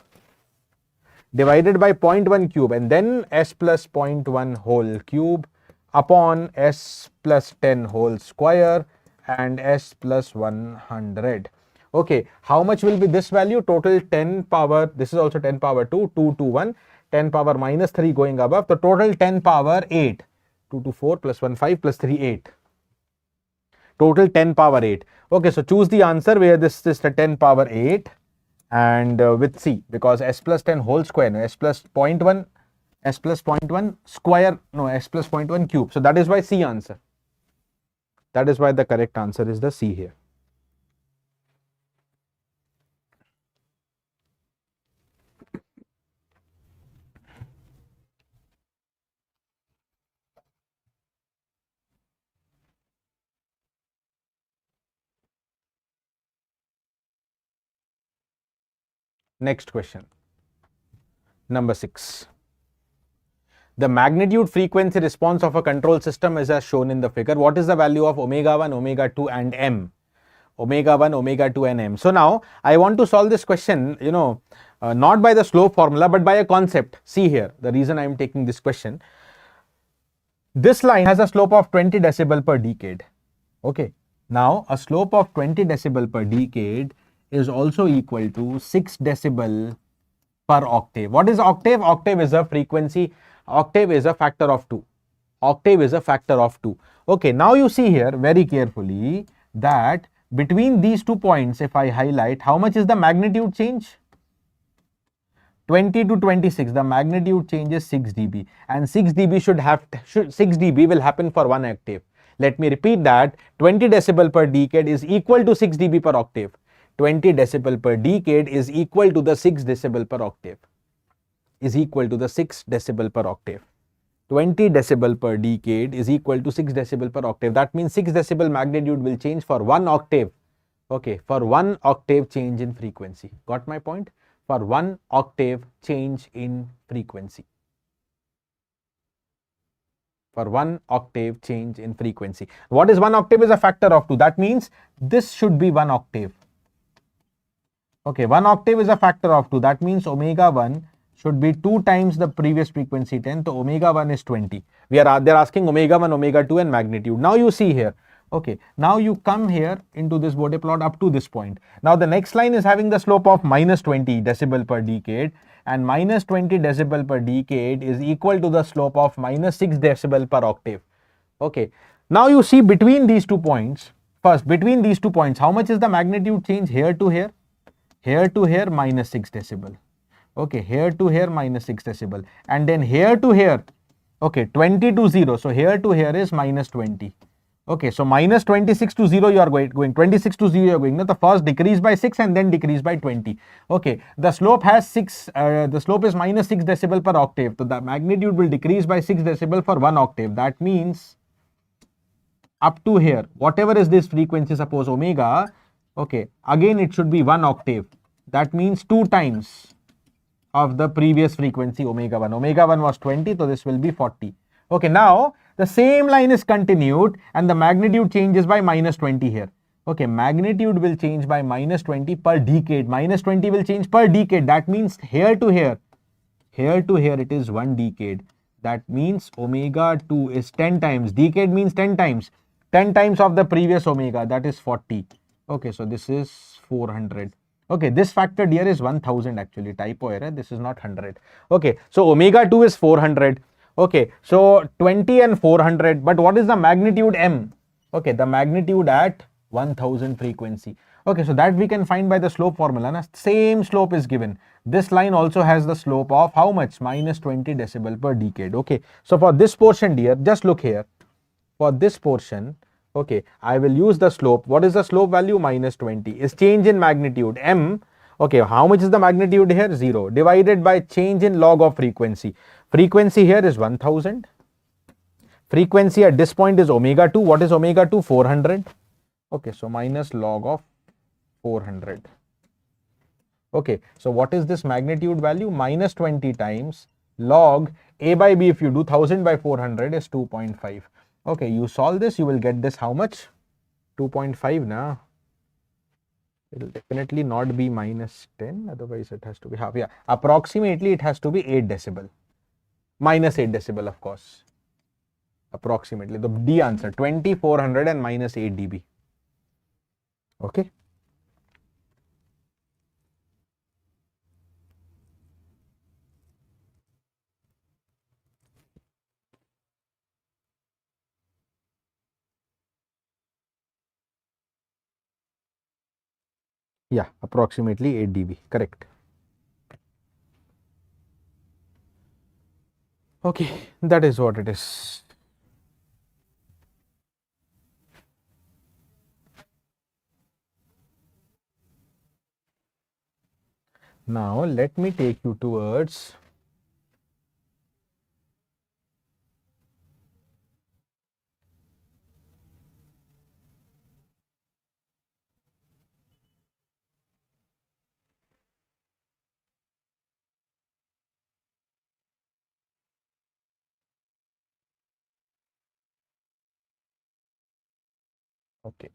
divided by 0.1 cube, and then s plus 0.1 whole cube upon s plus 10 whole square and s plus 100. Okay, how much will be this value? Total 10 power, this is also 10 power 2, 2 to 1, 10 power minus 3 going above, the total 10 power 8, 2 to 4 plus 1, 5 plus 3, 8. total 10 power 8. Okay, so choose the answer where this is the 10 power 8 and with C, because S plus 10 whole square, no, S plus 0.1, S plus 0.1 square, no, S plus 0.1 cube. So that is why C answer. That is why the correct answer is the C here. Next question. Number 6. The magnitude frequency response of a control system is as shown in the figure. What is the value of omega 1, omega 2 and m? Omega 1, omega 2 and m. So now I want to solve this question, not by the slope formula but by a concept. See here, the reason I am taking this question. This line has a slope of 20 decibel per decade. Okay. Now a slope of 20 decibel per decade is also equal to 6 decibel per octave. What is octave? Octave is a frequency. Octave is a factor of 2. Octave is a factor of 2. Okay, now you see here very carefully that between these 2 points, if I highlight, how much is the magnitude change? 20 to 26, the magnitude change is 6 dB, and 6 dB 6 dB will happen for 1 octave. Let me repeat that. 20 decibel per decade is equal to 6 dB per octave. 20 decibel per decade is equal to the 6 decibel per octave. Is equal to the 6 decibel per octave. 20 decibel per decade is equal to 6 decibel per octave. That means 6 decibel magnitude will change for 1 octave. Okay, for 1 octave change in frequency. Got my point? For 1 octave change in frequency. For 1 octave change in frequency. What is 1 octave? Is a factor of 2. That means this should be 1 octave. Okay, 1 octave is a factor of 2. That means omega 1 should be 2 times the previous frequency 10. So omega 1 is 20. They're asking omega 1, omega 2 and magnitude. Now you see here. Okay, now you come here into this Bode plot up to this point. Now the next line is having the slope of minus 20 decibel per decade, and minus 20 decibel per decade is equal to the slope of minus 6 decibel per octave. Okay, now you see between these 2 points, first between these 2 points, how much is the magnitude change here to here? Here to here minus 6 decibel. Okay, here to here minus 6 decibel, and then here to here, okay, 20 to 0. So here to here is minus 20. Okay, so minus 26 to 0 you are going, 26 to 0 you are going. Now the first decrease by 6 and then decrease by 20. Okay, the slope has 6, the slope is minus 6 decibel per octave. So the magnitude will decrease by 6 decibel for 1 octave. That means up to here, whatever is this frequency, suppose omega, okay, again it should be 1 octave. That means 2 times of the previous frequency omega 1. Omega 1 was 20, so this will be 40. Okay, now the same line is continued and the magnitude changes by minus 20 here. Okay, magnitude will change by minus 20 per decade. Minus 20 will change per decade. That means here to here it is 1 decade. That means omega 2 is 10 times. Decade means 10 times. 10 times of the previous omega, that is 40. Okay, so this is 400. Okay, this factor here is 1000 actually, typo error, this is not 100. Okay, so omega 2 is 400. Okay, so 20 and 400, but what is the magnitude m? Okay, the magnitude at 1000 frequency. Okay, so that we can find by the slope formula. Na? Same slope is given. This line also has the slope of how much? Minus 20 decibel per decade. Okay, so for this portion dear, just look here. For this portion, okay, I will use the slope. What is the slope value? Minus 20 is change in magnitude m. Okay, how much is the magnitude here? 0 divided by change in log of frequency. Frequency here is 1000. Frequency at this point is omega 2. What is omega 2? 400. Okay, so minus log of 400. Okay, so what is this magnitude value? Minus 20 times log a by b. If you do 1000 by 400 is 2.5. Okay, you solve this, you will get this how much? 2.5 now. It will definitely not be minus 10, otherwise it has to be half. Yeah, approximately it has to be 8 decibel. Minus 8 decibel, of course. Approximately. The D answer, 2400 and minus 8 dB. Okay. Yeah, approximately 8 dB, correct. Okay, that is what it is. Now let me take you towards okay.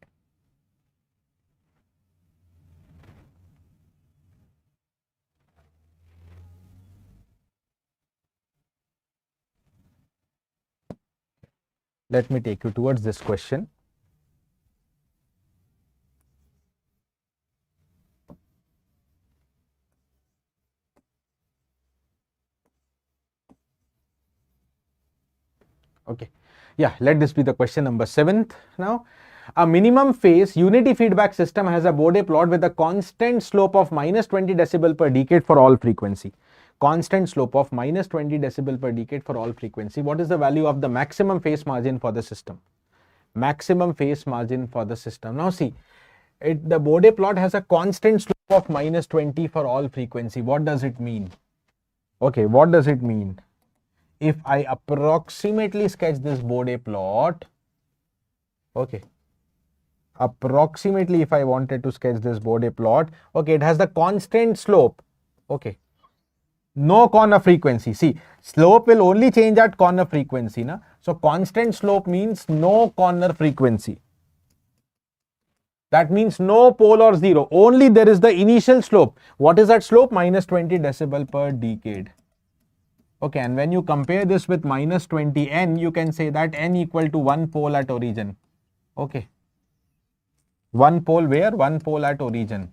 Let me take you towards this question. Okay, yeah, let this be the question number 7th now. A minimum phase unity feedback system has a Bode plot with a constant slope of minus 20 decibel per decade for all frequency. Constant slope of minus 20 decibel per decade for all frequency. What is the value of the maximum phase margin for the system? Maximum phase margin for the system. Now see, the Bode plot has a constant slope of minus 20 for all frequency. What does it mean? Okay, what does it mean? If I approximately sketch this Bode plot, okay, approximately if I wanted to sketch this Bode plot, okay, it has the constant slope, okay, no corner frequency. See, slope will only change at corner frequency, na? So constant slope means no corner frequency. That means no pole or zero, only there is the initial slope. What is that slope? Minus 20 decibel per decade. Okay, and when you compare this with minus 20 n, you can say that n equal to 1 pole at origin. Okay, 1 pole where? 1 pole at origin.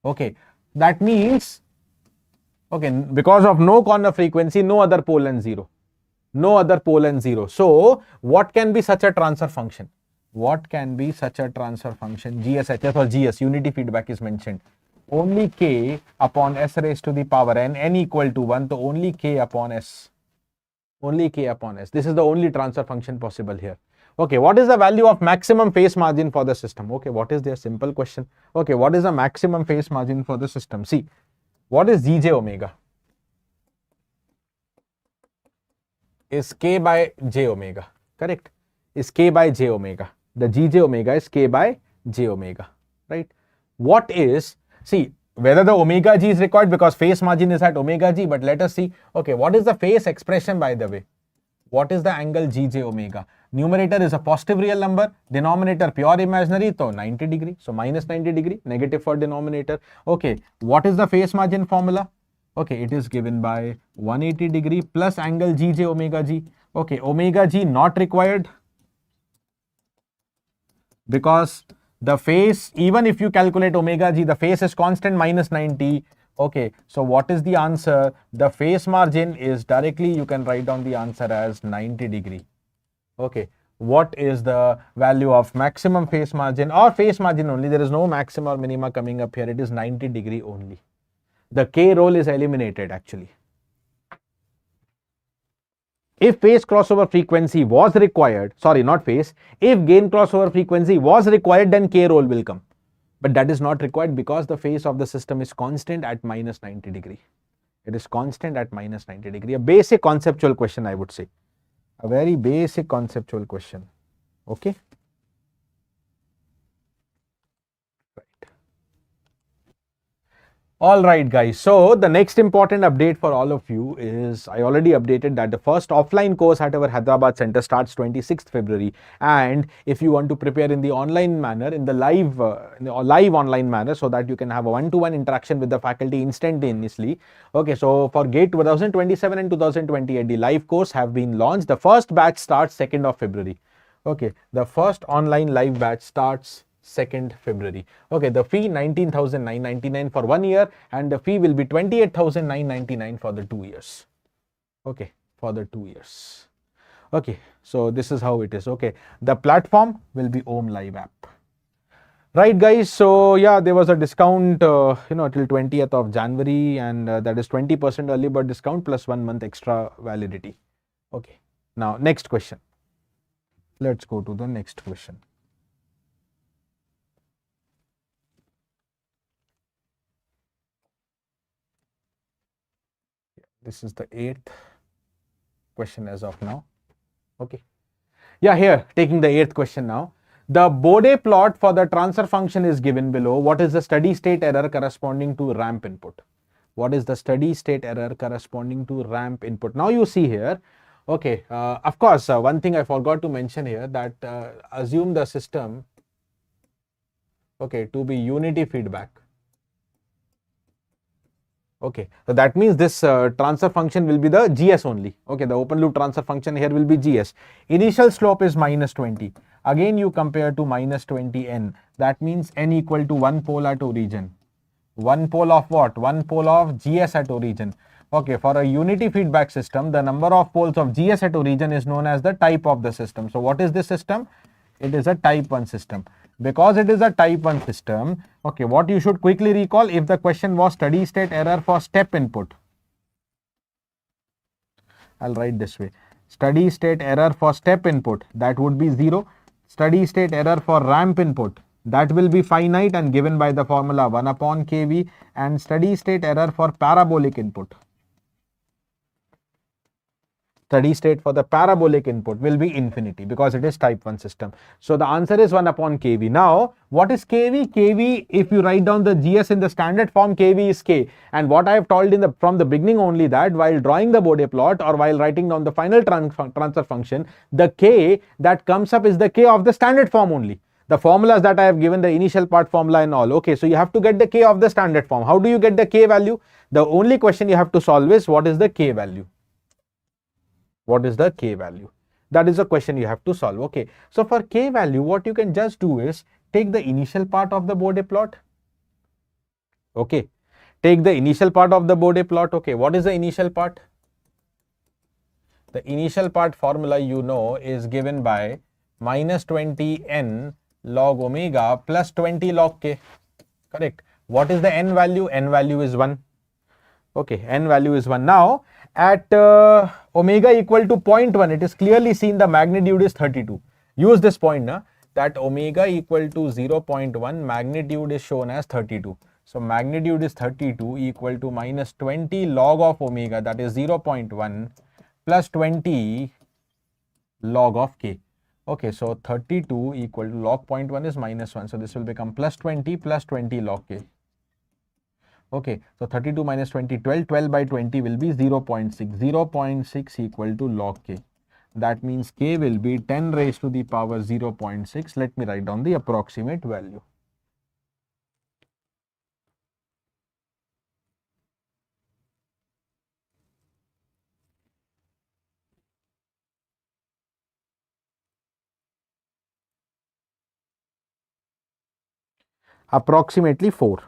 Okay, that means, okay, because of no corner frequency, no other pole and 0. No other pole and 0. So, what can be such a transfer function? What can be such a transfer function? GSHS or GS, unity feedback is mentioned. Only k upon s raised to the power n equal to 1, so only k upon s. Only k upon s. This is the only transfer function possible here. Okay, what is the value of maximum phase margin for the system? Okay, what is their simple question? Okay, what is the maximum phase margin for the system? See, what is Gj omega? Is k by j omega, correct? Is k by j omega. The Gj omega is k by j omega, right? What is, see, whether the omega g is required because phase margin is at omega g, but let us see, okay, what is the phase expression by the way? What is the angle Gj omega? Numerator is a positive real number, denominator pure imaginary, so 90 degree, so minus 90 degree, negative for denominator. Okay, what is the phase margin formula? Okay, it is given by 180 degree plus angle Gj omega g. Okay, omega g not required because the phase, even if you calculate omega g, the phase is constant minus 90. Okay, so what is the answer? The phase margin is directly, you can write down the answer as 90 degree. Okay, what is the value of maximum phase margin or phase margin only? There is no maxima or minima coming up here. It is 90 degree only. The K role is eliminated actually. If phase crossover frequency was required, sorry, not phase, if gain crossover frequency was required, then K role will come. But that is not required because the phase of the system is constant at minus 90 degree. It is constant at minus 90 degree. A basic conceptual question, I would say. A very basic conceptual question. Okay. All right, guys. So the next important update for all of you is I already updated that the first offline course at our Hyderabad center starts 26th February. And if you want to prepare in the online manner, in the live online manner, so that you can have a one-to-one interaction with the faculty instantaneously. Okay, so for GATE 2027 and 2028, the live course have been launched. The first batch starts 2nd of February. Okay, the first online live batch starts 2nd February. Okay, the fee 19,999 for 1 year and the fee will be 28,999 for the 2 years. Okay, for the 2 years. Okay, so this is how it is. Okay, the platform will be Om Live app. Right, guys. So yeah, there was a discount, till 20th of January, and that is 20% early bird discount plus 1 month extra validity. Okay. Now, next question. Let's go to the next question. This is the 8th question as of now. Okay. Yeah, here, taking the 8th question now. The Bode plot for the transfer function is given below. What is the steady state error corresponding to ramp input? What is the steady state error corresponding to ramp input? Now you see here, okay, of course, one thing I forgot to mention here, that assume the system, okay, to be unity feedback. Okay, so that means this transfer function will be the GS only. Okay, the open loop transfer function here will be GS. Initial slope is minus 20. Again, you compare to minus 20 n. That means n equal to 1 pole at origin. 1 pole of what? 1 pole of GS at origin. Okay, for a unity feedback system, the number of poles of GS at origin is known as the type of the system. So what is this system? It is a type 1 system. Because it is a type 1 system, okay, what you should quickly recall, if the question was steady state error for step input, I'll write this way. Steady state error for step input, that would be 0. Steady state error for ramp input, that will be finite and given by the formula 1 upon kV, and steady state error for parabolic input. Steady state for the parabolic input will be infinity because it is type 1 system. So the answer is 1 upon kV. Now, what is kV? kV, if you write down the GS in the standard form, kV is k. And what I have told from the beginning only, that while drawing the Bode plot or while writing down the final transfer function, the k that comes up is the k of the standard form only. The formulas that I have given, the initial part formula and all. Okay, so you have to get the k of the standard form. How do you get the k value? The only question you have to solve is, what is the k value? What is the k value? That is a question you have to solve. Okay, so for k value, what you can just do is take the initial part of the Bode plot. Okay, take the initial part of the Bode plot. Okay, what is the initial part? The initial part formula, you know, is given by minus 20 n log omega plus 20 log k. Correct. What is the n value? N value is 1. Okay, n value is 1. Now, at omega equal to 0.1, it is clearly seen the magnitude is 32. Use this point now, that omega equal to 0.1, magnitude is shown as 32. So magnitude is 32 equal to minus 20 log of omega, that is 0.1 plus 20 log of k. Okay, so 32 equal to log 0.1 is minus 1. So this will become plus 20 log k. Okay, so 32 minus 20, 12, 12 by 20 will be 0.6, 0.6 equal to log k. That means k will be 10 raised to the power 0.6. Let me write down the approximate value. Approximately 4.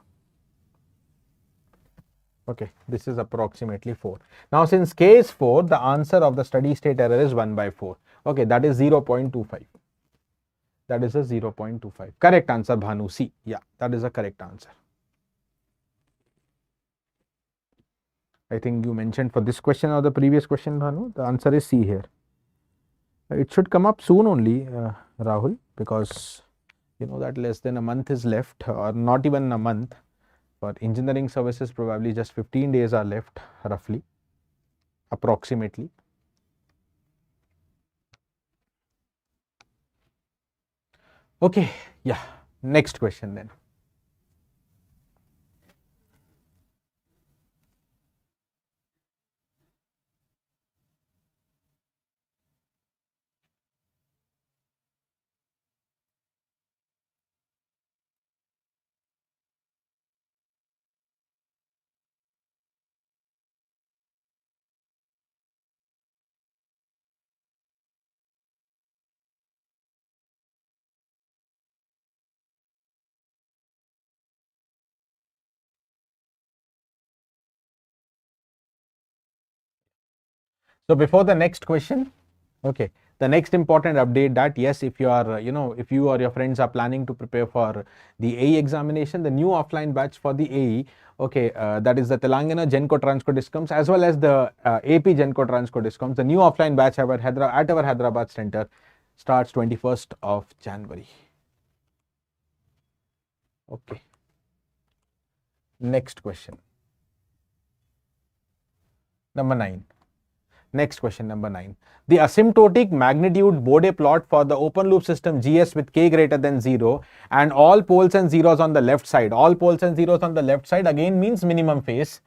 Okay, this is approximately 4. Now, since k is 4, the answer of the steady state error is 1 by 4. Okay, that is 0.25. That is a 0.25. Correct answer, Bhanu. C. Yeah, that is a correct answer. I think you mentioned for this question or the previous question, Bhanu, the answer is C here. It should come up soon only, Rahul, because you know that less than a month is left, or not even a month. For engineering services, probably just 15 days are left, roughly, approximately. Okay, yeah, next question then. So before the next question, okay, The next important update that yes, if you are, if you or your friends are planning to prepare for the AE examination, the new offline batch for the AE, okay, that is the Telangana Genco Transco Discoms as well as the AP Genco Transco Discoms, the new offline batch at our Hyderabad center starts 21st of January. Okay. Next question. Number 9. Next question, number 9. The asymptotic magnitude Bode plot for the open loop system GS with k greater than 0 and all poles and zeros on the left side. All poles and zeros on the left side again means minimum phase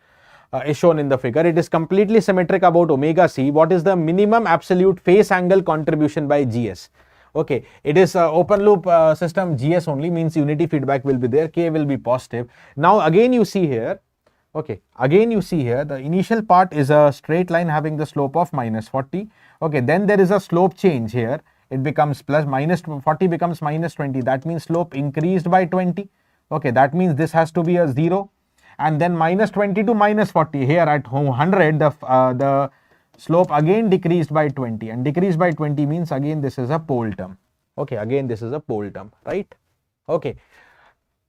is shown in the figure. It is completely symmetric about omega c. What is the minimum absolute phase angle contribution by GS? Okay, it is open loop system GS only, means unity feedback will be there, k will be positive. Now again you see here, okay, again you see here the initial part is a straight line having the slope of minus 40. Okay, then there is a slope change here. It becomes plus minus 40 becomes minus 20. That means slope increased by 20. Okay, that means this has to be a 0. And then minus 20 to minus 40. Here at 100, the slope again decreased by 20. And decreased by 20 means again this is a pole term. Okay, again this is a pole term, right? Okay.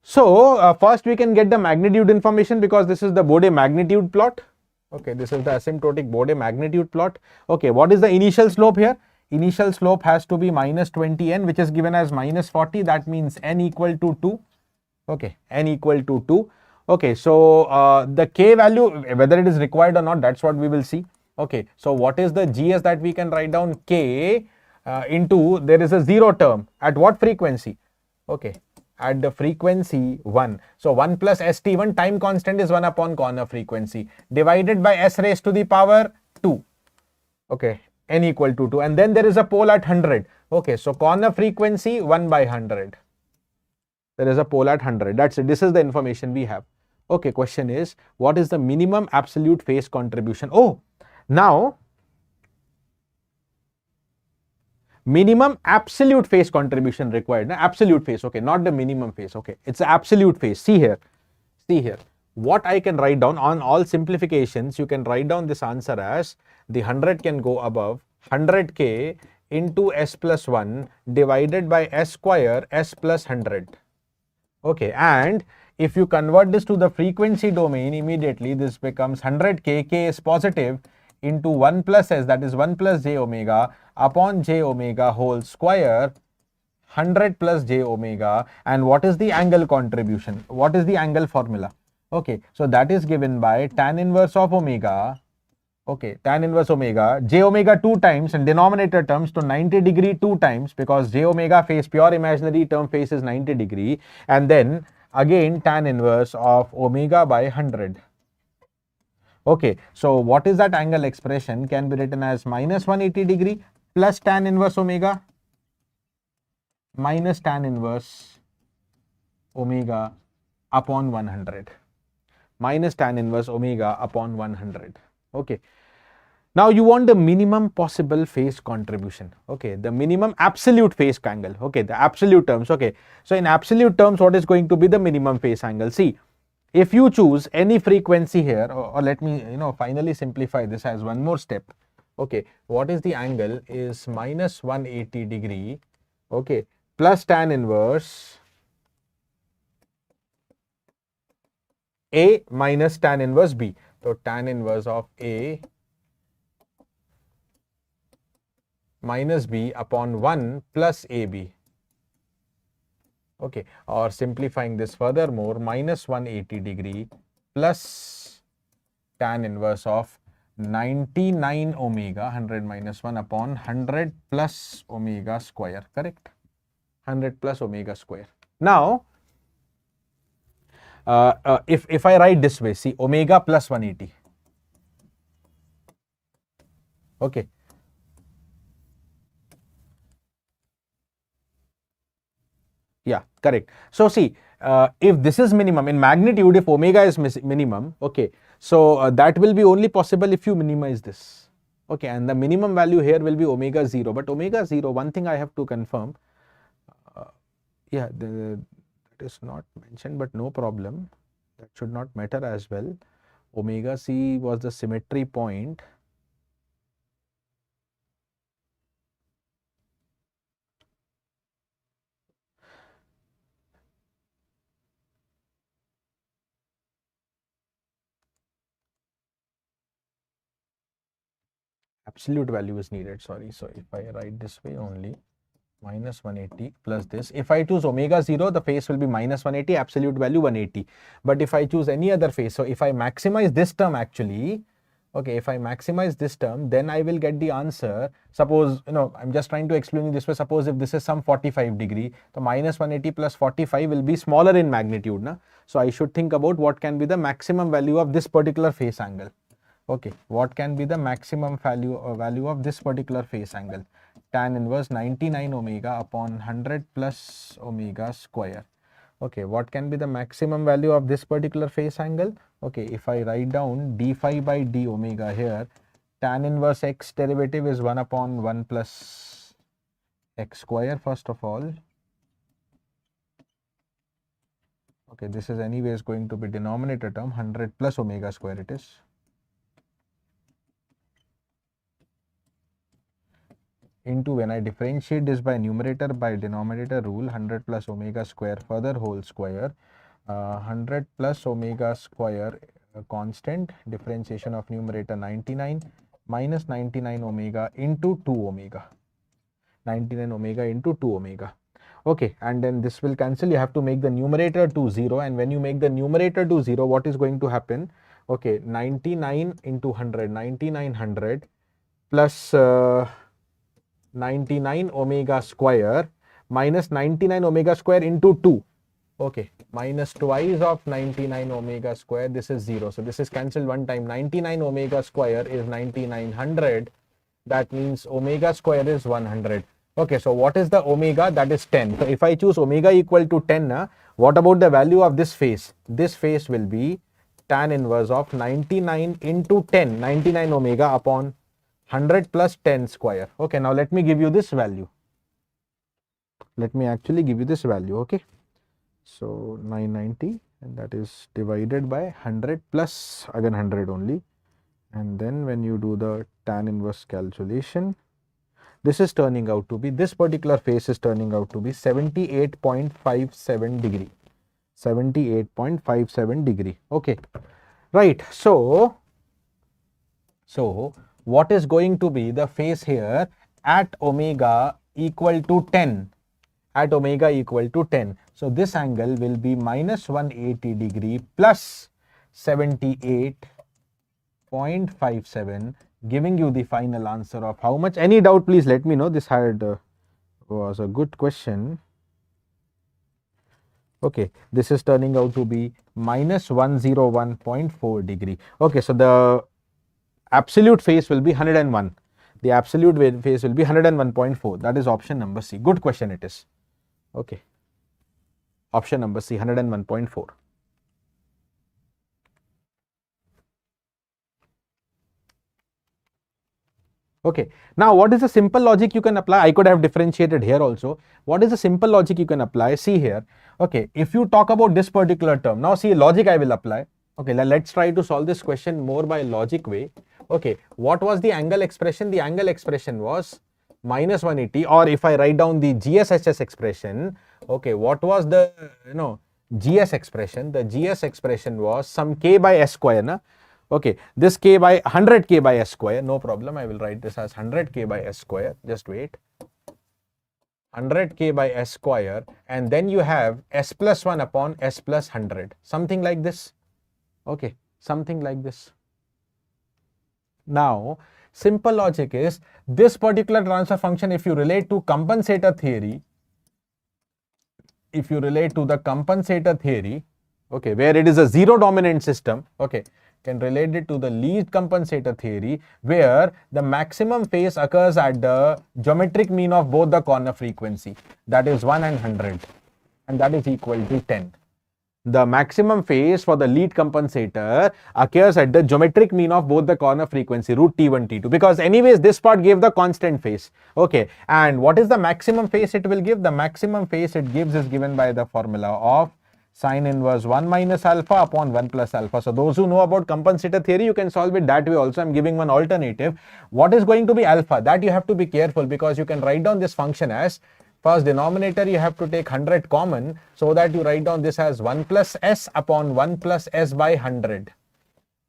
So, first we can get the magnitude information because this is the Bode magnitude plot. Okay, this is the asymptotic Bode magnitude plot. Okay, what is the initial slope here? Initial slope has to be minus 20n, which is given as minus 40. That means n equal to 2. Okay, n equal to 2. Okay, so the k value, whether it is required or not, that's what we will see. Okay, so what is the GS that we can write down? K into, there is a 0 term. At what frequency? Okay, at the frequency 1. So 1 plus st1, time constant is 1 upon corner frequency, divided by s raised to the power 2. Okay, n equal to 2. And then there is a pole at 100. Okay, so corner frequency 1 by 100. There is a pole at 100. That's it. This is the information we have. Okay, question is, what is the minimum absolute phase contribution? Oh, now minimum absolute phase contribution required. Absolute phase, okay, not the minimum phase. Okay, it's the absolute phase. See here. What I can write down on all simplifications, you can write down this answer as the 100 can go above 100k into s plus 1 divided by s square s plus 100. Okay, and if you convert this to the frequency domain, immediately this becomes 100k, k is positive, into 1 plus s, that is 1 plus j omega upon j omega whole square, 100 plus j omega. And what is the angle contribution? What is the angle formula? Okay, so that is given by tan inverse of omega. Okay, tan inverse omega, j omega 2 times and denominator terms to 90 degree 2 times, because j omega phase, pure imaginary term phase is 90 degree, and then again tan inverse of omega by 100. Okay, so what is that angle expression? Can be written as minus 180 degree plus tan inverse omega minus tan inverse omega upon 100. Minus tan inverse omega upon 100. Okay. Now you want the minimum possible phase contribution. Okay, the minimum absolute phase angle. Okay, the absolute terms. Okay, so in absolute terms, what is going to be the minimum phase angle? See, if you choose any frequency here, or let me finally simplify this as one more step. Okay, what is the angle is minus 180 degree. Okay, plus tan inverse A minus tan inverse B. So tan inverse of A minus B upon 1 plus AB. Okay, or simplifying this furthermore, minus 180 degree plus tan inverse of 99 omega, 100 minus 1 upon 100 plus omega square, correct? 100 plus omega square. Now, if I write this way, see, omega plus 180. Okay. Yeah, correct. So see, if this is minimum in magnitude, if omega is minimum, okay, so that will be only possible if you minimize this. Okay, and the minimum value here will be omega 0. But omega 0, one thing I have to confirm, yeah, that is not mentioned, but no problem. That should not matter as well. Omega c was the symmetry point. absolute value is needed, sorry. So if I write this way only, minus 180 plus this. If I choose omega 0, the phase will be minus 180, absolute value 180. But if I choose any other phase, so if I maximize this term actually, okay, if I maximize this term, then I will get the answer. Suppose, I'm just trying to explain this way. Suppose if this is some 45 degree, the minus 180 plus 45 will be smaller in magnitude. Na? So I should think about what can be the maximum value of this particular phase angle. Okay, what can be the maximum value of this particular phase angle? Tan inverse 99 omega upon 100 plus omega square. Okay, what can be the maximum value of this particular phase angle? Okay, if I write down d phi by d omega here, tan inverse x derivative is 1 upon 1 plus x square first of all. Okay, this is anyways going to be denominator term, 100 plus omega square it is. Into when I differentiate this by numerator by denominator rule, 100 plus omega square further whole square, 100 plus omega square constant, differentiation of numerator 99 minus 99 omega into 2 omega, 99 omega into 2 omega. Okay, and then this will cancel. You have to make the numerator to 0, and when you make the numerator to 0, what is going to happen? Okay, 99 into 100, 9900 plus 99 omega square minus 99 omega square into 2. Okay, minus twice of 99 omega square, this is 0. So this is cancelled one time. 99 omega square is 9900. That means omega square is 100. Okay, so what is the omega? That is 10. So if I choose omega equal to 10, what about the value of this phase? This phase will be tan inverse of 99 into 10, 99 omega upon 100 plus 10 square. Okay, now let me give you this value. Let me actually give you this value. Okay, so 990, and that is divided by 100 plus again 100 only, and then when you do the tan inverse calculation, this is turning out to be, this particular phase is turning out to be 78.57 degree. 78.57 degree. Okay, right. So what is going to be the phase here at omega equal to 10? At omega equal to 10. So this angle will be minus 180 degree plus 78.57, giving you the final answer of how much? Any doubt, please let me know. This was a good question. Okay, this is turning out to be minus 101.4 degree. Okay, so the absolute phase will be 101. The absolute phase will be 101.4. That is option number C. Good question it is. Okay, option number C, 101.4. Okay, now what is the simple logic you can apply? I could have differentiated here also. What is the simple logic you can apply? See here. Okay, if you talk about this particular term, now see logic I will apply. Okay, let's try to solve this question more by logic way. Okay, what was the angle expression? The angle expression was minus 180, or if I write down the GSHS expression, okay, what was the GS expression? The GS expression was some k by s square, na? Okay, this k by 100 k by s square, no problem. I will write this as 100 k by s square. Just wait. 100 k by s square, and then you have s plus 1 upon s plus 100, something like this. Okay, something like this. Now, simple logic is this particular transfer function, if you relate to compensator theory, okay, where it is a zero dominant system, okay, can relate it to the least compensator theory, where the maximum phase occurs at the geometric mean of both the corner frequency, that is 1 and 100, and that is equal to 10. The maximum phase for the lead compensator occurs at the geometric mean of both the corner frequency, root T1, T2, because anyways this part gave the constant phase. Okay, and what is the maximum phase it will give? The maximum phase it gives is given by the formula of sine inverse 1 minus alpha upon 1 plus alpha. So those who know about compensator theory, you can solve it that way also. I'm giving one alternative. What is going to be alpha? That you have to be careful, because you can write down this function as, first denominator you have to take 100 common, so that you write down this as 1 plus s upon 1 plus s by 100.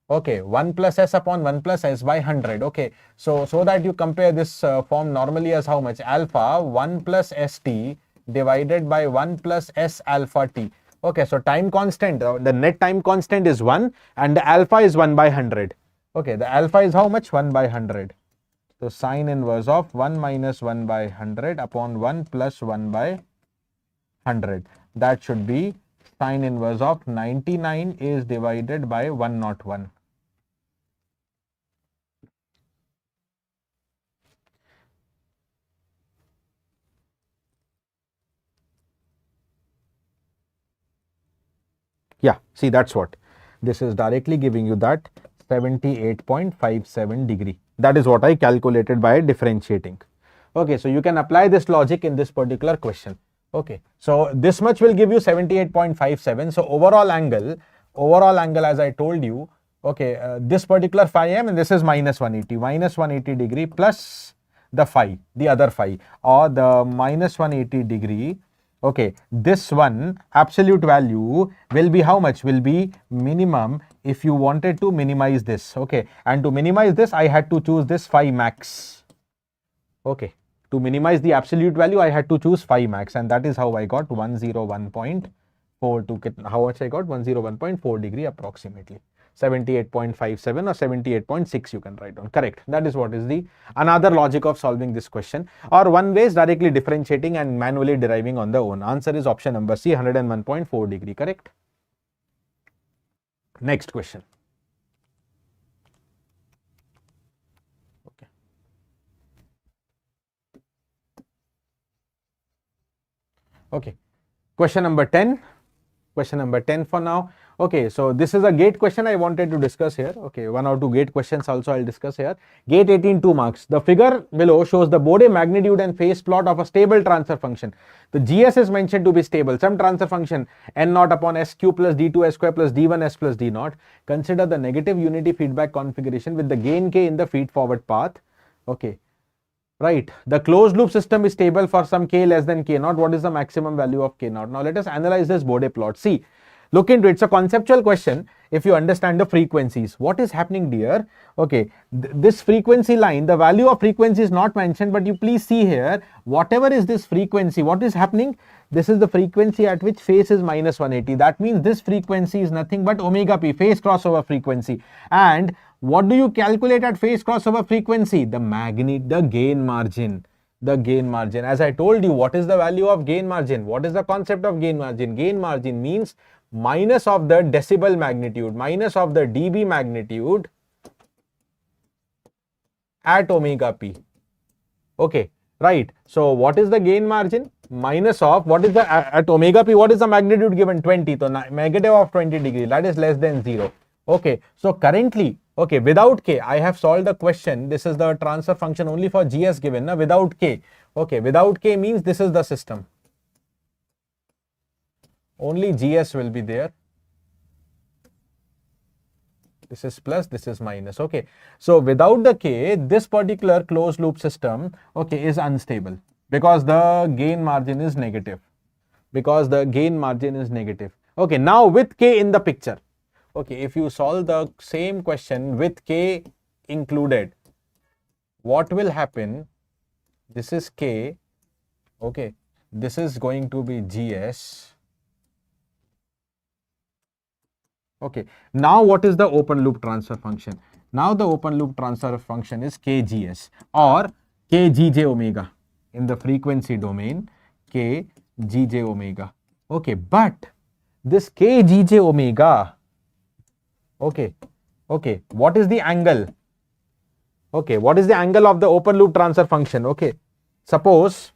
Okay, 1 plus s upon 1 plus s by 100. Okay, so that you compare this form normally as how much? Alpha 1 plus st divided by 1 plus s alpha t. Okay, so time constant, the net time constant is 1 and the alpha is 1 by 100. Okay, the alpha is how much? 1 by 100. So sine inverse of 1 minus 1 by 100 upon 1 plus 1 by 100. That should be sine inverse of 99 is divided by 101. Yeah, see, that's what. This is directly giving you that 78.57 degree. That is what I calculated by differentiating. Okay, so you can apply this logic in this particular question. Okay, so this much will give you 78.57. So overall angle as I told you, okay, this particular phi m and this is minus 180 degree plus the phi, the other phi, or the minus 180 degree. Okay, this one absolute value will be how much? Will be minimum if you wanted to minimize this. Okay, and to minimize this, I had to choose this phi max. Okay, to minimize the absolute value, I had to choose phi max, and that is how I got 101.4. How much I got? 101.4 degree approximately. 78.57 or 78.6 you can write down. Correct. That is what is the another logic of solving this question. Or one way is directly differentiating and manually deriving on the own. Answer is option number C, 101.4 degree. Correct. Next question. Okay. Okay. Question number 10. Question number 10 for now. Okay, so this is a gate question I wanted to discuss here. Okay, 1 or 2 gate questions also I'll discuss here. Gate 18, 2 marks. The figure below shows the Bode magnitude and phase plot of a stable transfer function. The GS is mentioned to be stable. Some transfer function n naught upon SQ plus D2 S square plus D1 S plus D naught. Consider the negative unity feedback configuration with the gain K in the feed forward path. Okay. Right, the closed loop system is stable for some K less than K naught. What is the maximum value of K naught? Now let us analyze this Bode plot. See, look into it. It's a conceptual question if you understand the frequencies. What is happening, dear? Okay, this frequency line, the value of frequency is not mentioned, but you please see here, whatever is this frequency, what is happening? This is the frequency at which phase is minus 180. That means this frequency is nothing but omega p, phase crossover frequency. And what do you calculate at phase crossover frequency? The gain margin. The gain margin. As I told you, what is the value of gain margin? What is the concept of gain margin? Gain margin means minus of the decibel magnitude, minus of the dB magnitude at omega p. Okay, right. So what is the gain margin? Minus of what is the at omega p, what is the magnitude given? 20. So negative of 20 degree, that is less than 0. Okay, so currently, okay, without K, I have solved the question. This is the transfer function only for GS given, na, without K. Okay, without K means this is the system. Only GS will be there. This is plus, this is minus. Okay, so without the K, this particular closed loop system, okay, is unstable because the gain margin is negative. Because the gain margin is negative. Okay, now with K in the picture. Okay, if you solve the same question with K included, what will happen? This is K. Okay, this is going to be GS. Okay, now what is the open loop transfer function? Now the open loop transfer function is KGS or KGJ omega in the frequency domain, KGJ omega. Okay, but this KGJ omega, okay, what is the angle? Okay, what is the angle of the open loop transfer function? Okay, suppose,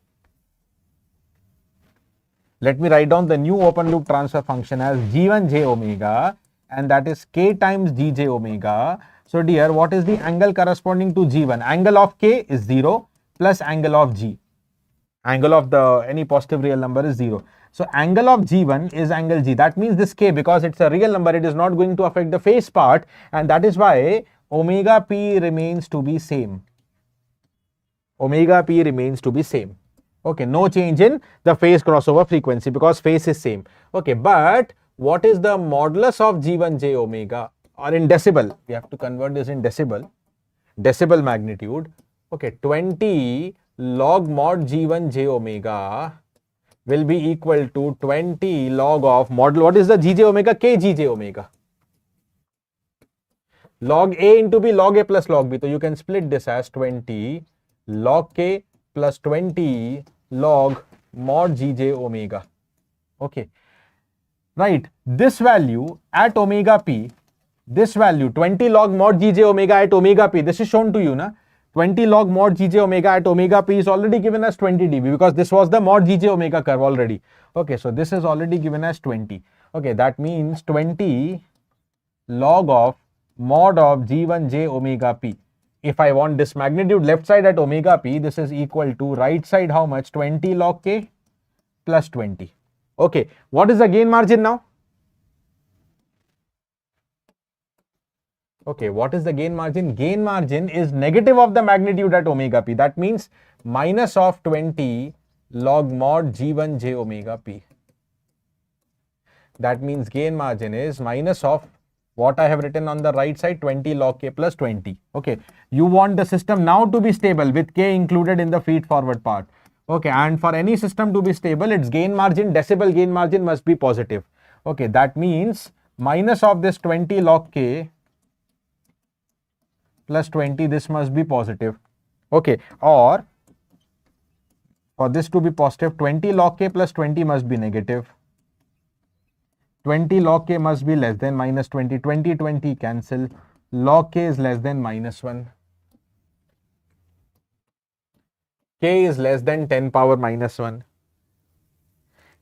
let me write down the new open loop transfer function as G1J omega, and that is K times GJ omega. So dear, what is the angle corresponding to G1? Angle of K is 0 plus angle of G. Angle of the any positive real number is 0. So angle of G1 is angle G. That means this K, because it's a real number, it is not going to affect the phase part, and that is why omega P remains to be same. Omega P remains to be same. Okay, no change in the phase crossover frequency because phase is same. Okay, but what is the modulus of G1J omega or in decibel, we have to convert this in decibel magnitude. Okay, 20 log mod G1 j omega will be equal to 20 log of model. What is the Gj omega? K Gj omega. Log A into B, log A plus log B. So you can split this as 20 log K plus 20 log mod Gj omega. Okay. Right. This value at omega P, this value 20 log mod Gj omega at omega P, this is shown to you, na? 20 log mod Gj omega at omega P is already given as 20 dB because this was the mod Gj omega curve already. Okay, so this is already given as 20. Okay, that means 20 log of mod of G1 j omega P. If I want this magnitude left side at omega P, this is equal to right side how much? 20 log K plus 20. Okay, what is the gain margin now? Okay, what is the gain margin? Gain margin is negative of the magnitude at omega P. That means minus of 20 log mod G1 j omega P. That means gain margin is minus of what I have written on the right side, 20 log K plus 20. Okay, you want the system now to be stable with K included in the feed forward part. Okay, and for any system to be stable, its gain margin, decibel gain margin must be positive. Okay, that means minus of this 20 log K plus 20, this must be positive. Okay, or for this to be positive, 20 log K plus 20 must be negative. 20 log K must be less than minus 20. 20, 20 cancel. Log K is less than minus 1. K is less than 10 power minus 1.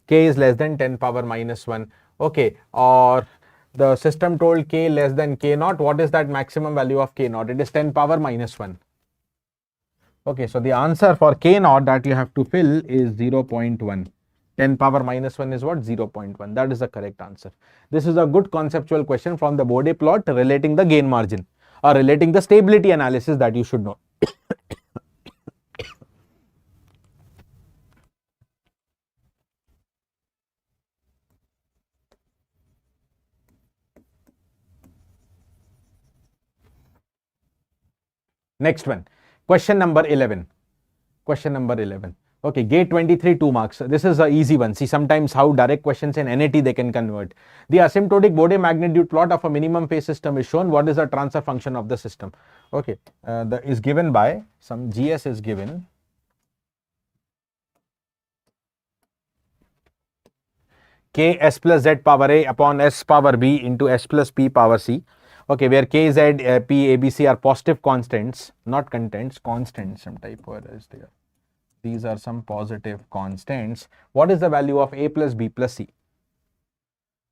K is less than 10 power minus 1. Okay, or the system told K less than K naught. What is that maximum value of K naught? It is 10 power minus 1. Okay, so the answer for K naught that you have to fill is 0.1. 10 power minus 1 is what? 0.1. That is the correct answer. This is a good conceptual question from the Bode plot relating the gain margin or relating the stability analysis that you should know. Next one, question number 11. Question number 11. Okay, gate 23, 2 marks. This is an easy one. See, sometimes how direct questions in NAT they can convert. The asymptotic Bode magnitude plot of a minimum phase system is shown. What is the transfer function of the system? Okay, is given by some GS is given. K S plus Z power A upon S power B into S plus P power C. Okay, where K, Z, P, A, B, C are positive constants, not contents, constants, some type word is there. These are some positive constants. What is the value of A plus B plus C?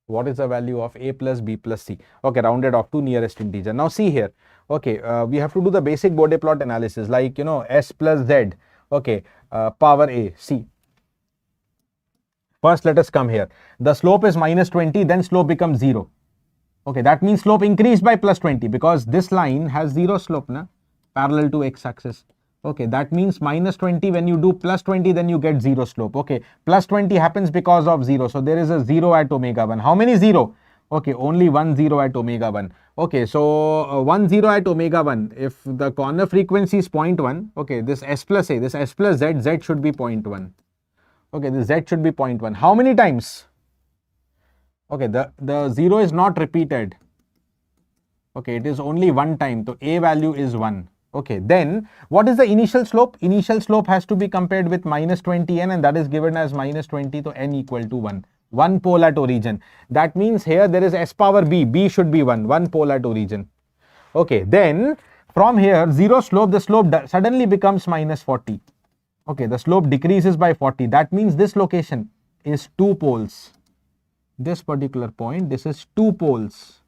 What is the value of A plus B plus C? Okay, rounded off to nearest integer. Now see here, okay, we have to do the basic Bode plot analysis like, you know, S plus Z, okay, power A, C. First, let us come here. The slope is minus 20, then slope becomes 0. Okay, that means slope increased by plus 20 because this line has 0 slope, na? Parallel to x-axis. Okay, that means minus 20, when you do plus 20, then you get 0 slope. Okay, plus 20 happens because of 0. So there is a 0 at omega 1. How many 0? Okay, only 1 0 at omega 1. Okay, so 1 0 at omega 1. If the corner frequency is 0.1, okay, this S plus A, this S plus Z, Z should be 0.1. Okay, this Z should be 0.1. How many times? Okay, the 0 is not repeated. Okay, it is only one time. So A value is 1. Okay, then what is the initial slope? Initial slope has to be compared with minus 20n and that is given as minus 20, so n equal to 1. One pole at origin. That means here there is S power B. B should be 1. One pole at origin. Okay, then from here 0 slope, the slope suddenly becomes minus 40. Okay, the slope decreases by 40. That means this location is 2 poles. This particular point, this is 2 poles.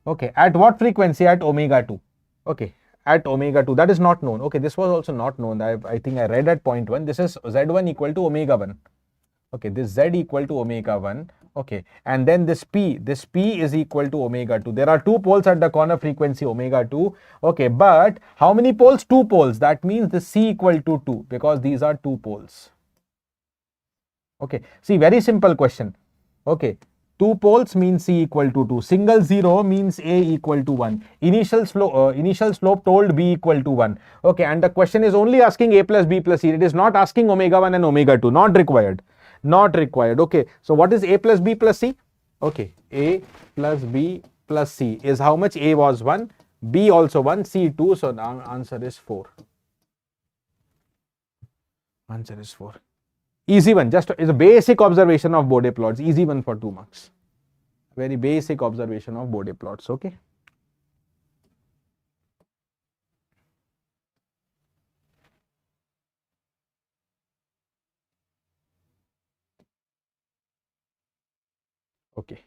Okay, at what frequency? At omega 2. Okay, at omega 2. That is not known. Okay, this was also not known. I think I read at 0.1. This is Z1 equal to omega 1. Okay, this Z equal to omega 1. Okay, and then this P is equal to omega 2. There are 2 poles at the corner frequency omega 2. Okay, but how many poles? 2 poles. That means the C equal to 2 because these are 2 poles. Okay, see, very simple question. Okay, Two poles means C equal to 2. Single zero means A equal to 1. Initial slope told B equal to 1. Okay, and the question is only asking A plus B plus C. It is not asking omega 1 and omega 2. Not required. Not required. Okay, so what is A plus B plus C? Okay, A plus B plus C is how much? A was 1, B also 1, C 2. So the answer is 4. Answer is 4. Easy one, just is a basic observation of Bode plots. Easy one for 2 marks. Very basic observation of Bode plots. Okay. Okay.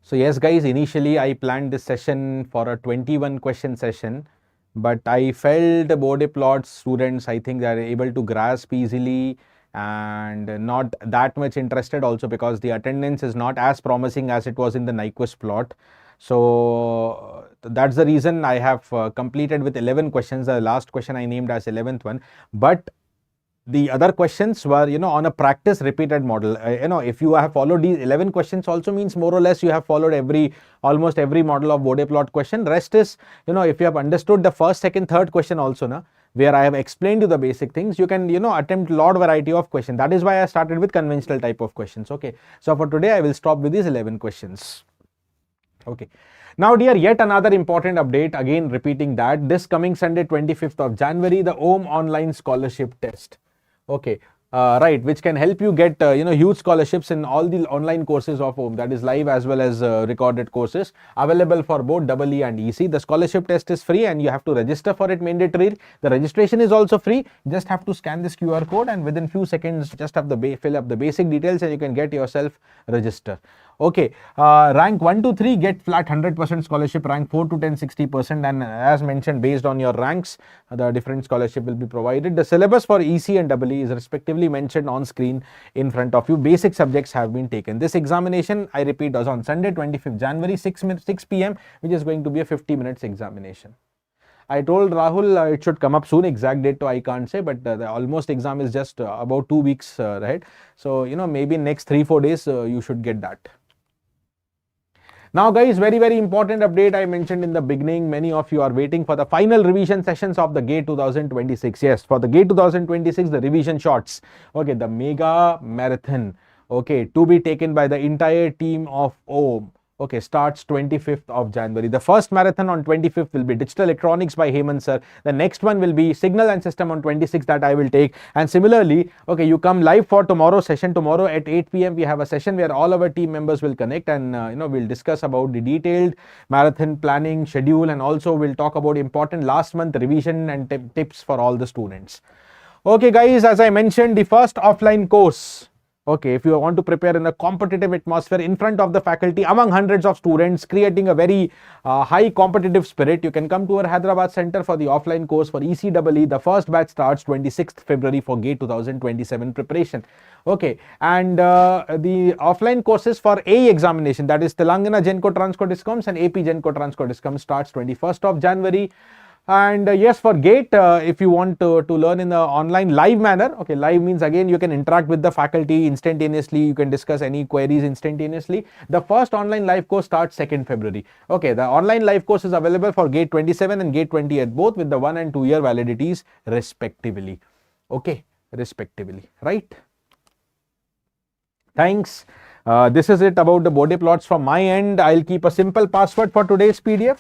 So yes, guys, initially I planned this session for a 21 question session, but I felt Bode plots students, I think they are able to grasp easily and not that much interested also because the attendance is not as promising as it was in the Nyquist plot. So that's the reason I have completed with 11 questions. The last question I named as 11th one, but the other questions were, on a practice repeated model. If you have followed these 11 questions also means more or less you have followed almost every model of Bode plot question. Rest is, if you have understood the first, second, third question also, where I have explained you the basic things, you can, attempt lot variety of questions. That is why I started with conventional type of questions. Okay. So for today, I will stop with these 11 questions. Okay. Now, dear, yet another important update, again repeating that this coming Sunday, 25th of January, the OHM online scholarship test. Okay, right, which can help you get huge scholarships in all the online courses of OHM, that is live as well as recorded courses available for both EE and EC. The scholarship test is free and you have to register for it mandatory. The registration is also free. Just have to scan this QR code and within few seconds just have to fill up the basic details and you can get yourself register. Okay, rank 1 to 3 get flat 100% scholarship, rank 4 to 10 60%, and as mentioned based on your ranks the different scholarship will be provided. The syllabus for EC and EE is respectively mentioned on screen in front of you. Basic subjects have been taken. This examination, I repeat, was on Sunday 25th January 6 p.m. which is going to be a 50 minutes examination. I told Rahul it should come up soon. Exact date I can't say, but the almost exam is just about 2 weeks right. So maybe next 3-4 days you should get that. Now guys, very important update I mentioned in the beginning. Many of you are waiting for the final revision sessions of the GATE 2026. Yes, for the GATE 2026, the revision shots. Okay, the mega marathon. Okay, to be taken by the entire team of OHM. Okay, starts 25th of January. The first marathon on 25th will be Digital Electronics by Hemant sir. The next one will be Signal and System on 26th that I will take. And similarly, okay, you come live for tomorrow's session. Tomorrow at 8 p.m. we have a session where all our team members will connect and we'll discuss about the detailed marathon planning schedule, and also we'll talk about important last month revision and tips for all the students. Okay guys, as I mentioned, the first offline course. Okay, if you want to prepare in a competitive atmosphere in front of the faculty among hundreds of students, creating a very high competitive spirit, you can come to our Hyderabad center for the offline course for ECEE. The first batch starts 26th February for GATE 2027 preparation. Okay, and the offline courses for AE examination, that is Telangana Genco Transco Discoms and AP Genco Transco Discoms, starts 21st of January. And yes, for GATE, if you want to learn in the online live manner, okay, live means again you can interact with the faculty instantaneously, you can discuss any queries instantaneously. The first online live course starts 2nd February. Okay, the online live course is available for GATE 27 and GATE 28 both with the 1 and 2 year validities respectively. Okay, respectively, right? Thanks. This is it about the Bode plots from my end. I'll keep a simple password for today's PDF.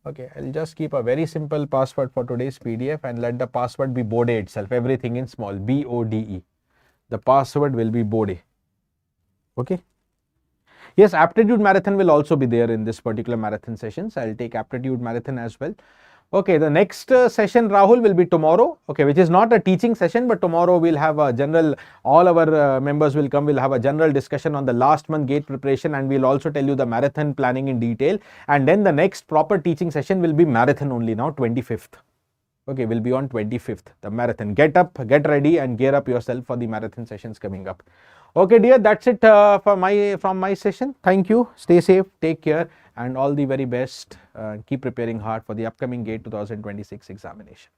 Okay, I'll just keep a very simple password for today's PDF and let the password be Bode itself, everything in small, BODE. The password will be Bode. Okay. Yes, aptitude marathon will also be there in this particular marathon sessions. I'll take aptitude marathon as well. Okay, the next session, Rahul, will be tomorrow, okay, which is not a teaching session, but tomorrow we'll have a general, all our members will come, we'll have a general discussion on the last month GATE preparation, and we'll also tell you the marathon planning in detail. And then the next proper teaching session will be marathon only now, 25th. Okay, will be on 25th, the marathon. Get up, get ready and gear up yourself for the marathon sessions coming up. Okay, dear, that's it from my session. Thank you. Stay safe, take care, and all the very best. Keep preparing hard for the upcoming GATE 2026 examination.